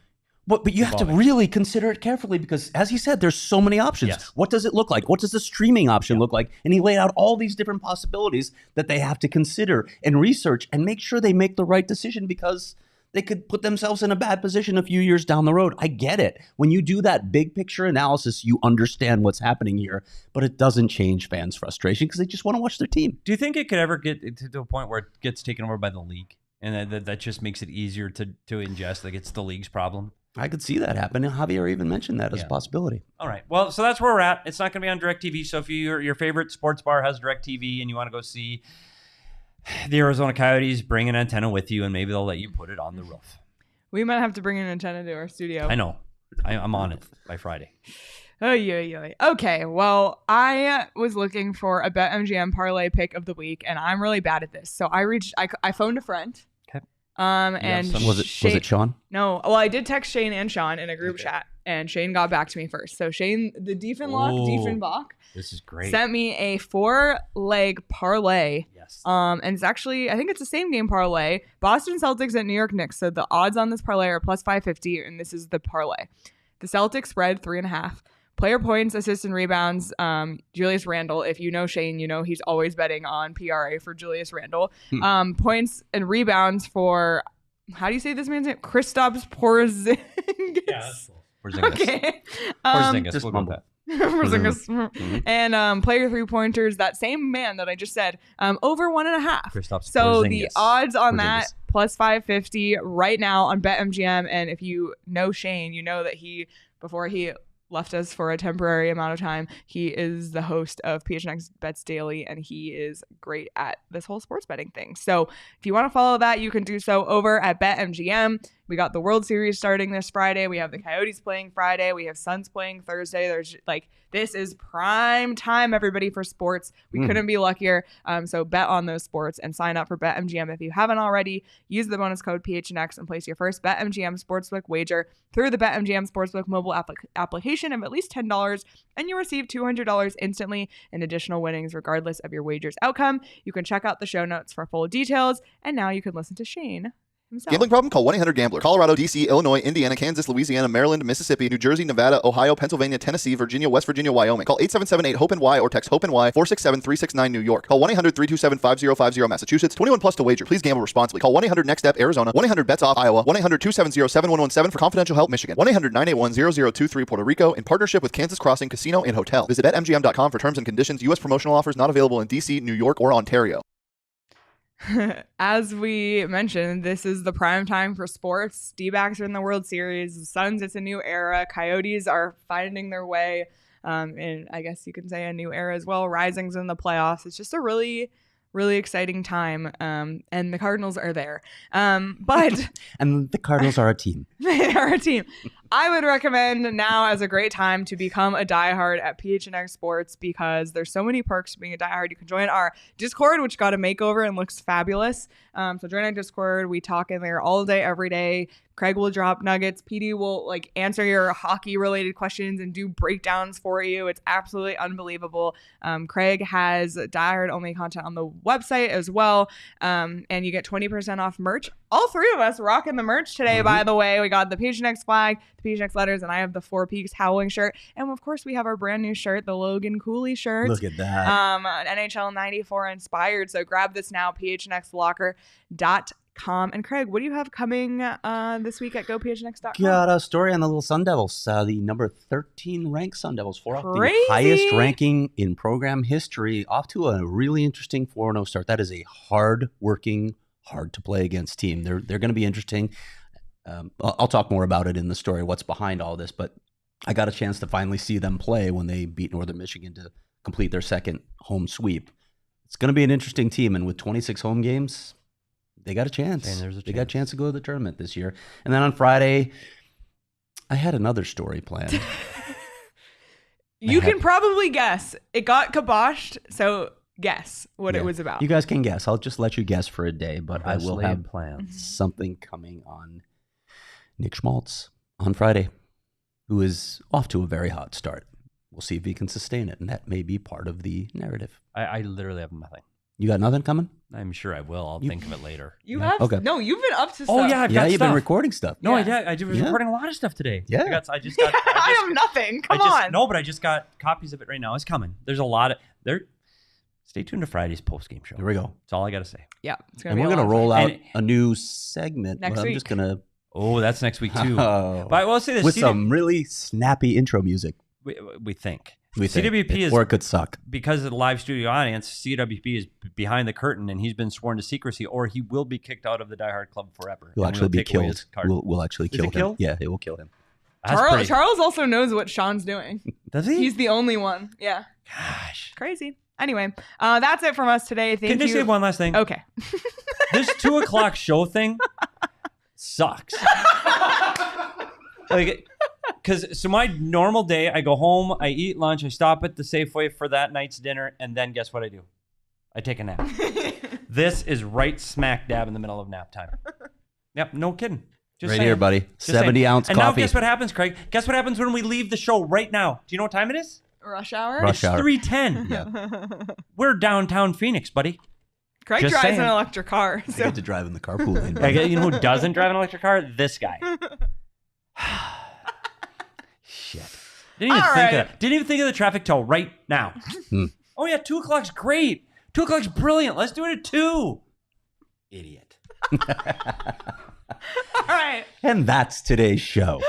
But you have to really consider it carefully because, as he said, there's so many options. Yes. What does it look like? What does the streaming option look like? And he laid out all these different possibilities that they have to consider and research and make sure they make the right decision because they could put themselves in a bad position a few years down the road. I get it. When you do that big picture analysis, you understand what's happening here, but it doesn't change fans' frustration because they just want to watch their team. Do you think it could ever get to a point where it gets taken over by the league? And that just makes it easier to ingest? Like it's the league's problem? I could see that happen. And Javier even mentioned that as a possibility. All right. Well, so that's where we're at. It's not going to be on DirecTV. So if your favorite sports bar has DirecTV and you want to go see the Arizona Coyotes, bring an antenna with you, and maybe they'll let you put it on the roof. We might have to bring an antenna to our studio. I know. I'm on it by Friday. Oh, yeah. Okay, well, I was looking for a BetMGM parlay pick of the week, and I'm really bad at this. So I phoned a friend. Okay. And was it Sean? No. Well, I did text Shane and Sean in a group chat, and Shane got back to me first. So Shane, the Diefenbach, this is great, sent me a 4-leg parlay. Yes. And it's actually, I think it's the same game parlay. Boston Celtics at New York Knicks. So the odds on this parlay are plus 550, and this is the parlay. The Celtics spread 3.5. player points, assists, and rebounds. Julius Randle. If you know Shane, you know he's always betting on PRA for Julius Randle. Points and rebounds for, how do you say this man's name? Kristaps Porzingis. Yeah, that's cool. Porzingis. Okay. Porzingis. We'll go with that. And player 3-pointers, that same man that I just said, over 1.5. Kristaps So Porzingis. the odds on that plus 550 right now on BetMGM. And if you know Shane, you know that before he left us for a temporary amount of time, he is the host of PHNX Bets Daily, and he is great at this whole sports betting thing. So if you want to follow that, you can do so over at BetMGM. We got the World Series starting this Friday. We have the Coyotes playing Friday. We have Suns playing Thursday. This is prime time, everybody, for sports. We couldn't be luckier. So bet on those sports and sign up for BetMGM if you haven't already. Use the bonus code PHNX and place your first BetMGM Sportsbook wager through the BetMGM Sportsbook mobile application of at least $10, and you receive $200 instantly in additional winnings regardless of your wager's outcome. You can check out the show notes for full details, and now you can listen to Shane himself. Gambling problem? Call 1-800-GAMBLER. Colorado, D.C., Illinois, Indiana, Kansas, Louisiana, Maryland, Mississippi, New Jersey, Nevada, Ohio, Pennsylvania, Tennessee, Virginia, West Virginia, Wyoming. Call 877-8-HOPE-NY or text HOPE-NY 467-369 New York. Call 1-800-327-5050 Massachusetts. 21 plus to wager. Please gamble responsibly. Call 1-800-NEXT-STEP Arizona. 1-800-BETS-OFF Iowa. 1-800-270-7117 for confidential help Michigan. 1-800-981-0023 Puerto Rico in partnership with Kansas Crossing Casino and Hotel. Visit BetMGM.com for terms and conditions. U.S. promotional offers not available in D.C., New York, or Ontario. As we mentioned, this is the prime time for sports. D-backs are in the World Series. The Suns, it's a new era. Coyotes are finding their way in, I guess you can say, a new era as well. Rising's in the playoffs. It's just a really, really exciting time. And the Cardinals are there. But and the Cardinals are a team. They are a team. I would recommend now as a great time to become a diehard at PHNX Sports because there's so many perks to being a diehard. You can join our Discord, which got a makeover and looks fabulous. So join our Discord. We talk in there all day, every day. Craig will drop nuggets. Petey will answer your hockey related questions and do breakdowns for you. It's absolutely unbelievable. Craig has diehard only content on the website as well. And you get 20% off merch. All three of us rocking the merch today, by the way. We got the PHNX flag, the PHNX letters, and I have the Four Peaks Howling shirt. And of course, we have our brand new shirt, the Logan Cooley shirt. Look at that. NHL 94 inspired. So grab this now, phnxlocker.com. And Craig, what do you have coming this week at gophnx.com? Got a story on the little Sun Devils, the number 13 ranked Sun Devils, the highest ranking in program history, off to a really interesting 4-0 start. That is a hard-working, hard-to-play against team. They're going to be interesting. I'll talk more about it in the story, what's behind all this, but I got a chance to finally see them play when they beat Northern Michigan to complete their second home sweep. It's going to be an interesting team, and with 26 home games, they got a chance. They got a chance to go to the tournament this year. And then on Friday, I had another story planned. You can probably guess. It got kiboshed, so guess what it was about. You guys can guess. I'll just let you guess for a day, but I will have plans. Something coming on Nick Schmaltz on Friday, who is off to a very hot start. We'll see if he can sustain it, and that may be part of the narrative. I literally have nothing. You got nothing coming? I'm sure I will. I'll think of it later. You have? Okay. No, you've been up to stuff. Oh, yeah, I've got you've stuff. been recording stuff. No, I was recording a lot of stuff today. Yeah. I just got I have nothing. Come on. No, but I just got copies of it right now. It's coming. There's a lot of there. Stay tuned to Friday's post-game show. Here we go. That's all I got to say. Yeah. And we're going to roll out a new segment. Next week. I'm just going to... Oh, that's next week, too. But I will say this. With some really snappy intro music. We think. CWP is, or it could suck. Because of the live studio audience, CWP is behind the curtain and he's been sworn to secrecy, or he will be kicked out of the Die Hard Club forever. He'll actually be killed. We'll actually kill him. Killed? Yeah, it will kill him. Charles also knows what Sean's doing. Does he? He's the only one. Yeah. Gosh. Crazy. Anyway, that's it from us today. Thank you. Can I say one last thing? Okay. This 2:00 show thing sucks. So my normal day, I go home, I eat lunch, I stop at the Safeway for that night's dinner, and then guess what I do? I take a nap. This is right smack dab in the middle of nap time. Yep, no kidding. Just right saying. Here, buddy. 70-ounce coffee. And now guess what happens, Craig? Guess what happens when we leave the show right now? Do you know what time it is? Rush hour? It's 3:10. Yeah. We're downtown Phoenix, buddy. Craig Just drives saying. an electric car. So. I get to drive in the carpool lane. You know who doesn't drive an electric car? This guy. Shit. Didn't even think of the traffic toll right now. Oh yeah, 2 o'clock's great. 2 o'clock's brilliant. Let's do it at 2. Idiot. All right. And that's today's show.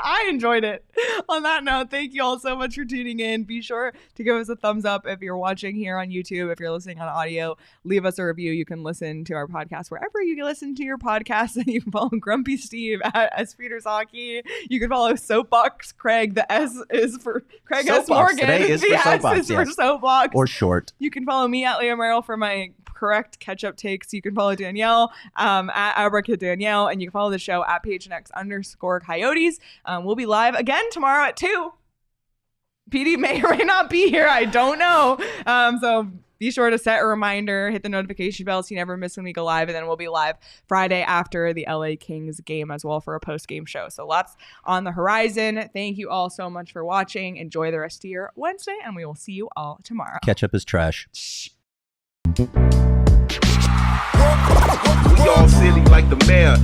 I enjoyed it. On that note, thank you all so much for tuning in. Be sure to give us a thumbs up if you're watching here on YouTube. If you're listening on audio, leave us a review. You can listen to our podcast wherever you listen to your podcast. And you can follow Grumpy Steve at S. Peters Hockey. You can follow Soapbox Craig. The S is for Craig Soapbox. S. Morgan. Today is the for S Soapbox, is for Soapbox. Or short. You can follow me at Leah Merrill for my correct catch-up takes. You can follow Danielle at Abracadanielle, Danielle, and you can follow the show at PHNX_Coyotes. We'll be live again tomorrow at 2. Petey may or may not be here. I don't know. So be sure to set a reminder, hit the notification bell so you never miss when we go live. And then we'll be live Friday after the LA Kings game as well for a post-game show. So lots on the horizon. Thank you all so much for watching. Enjoy the rest of your Wednesday, and we will see you all tomorrow. Ketchup is trash. We all silly like the mayor.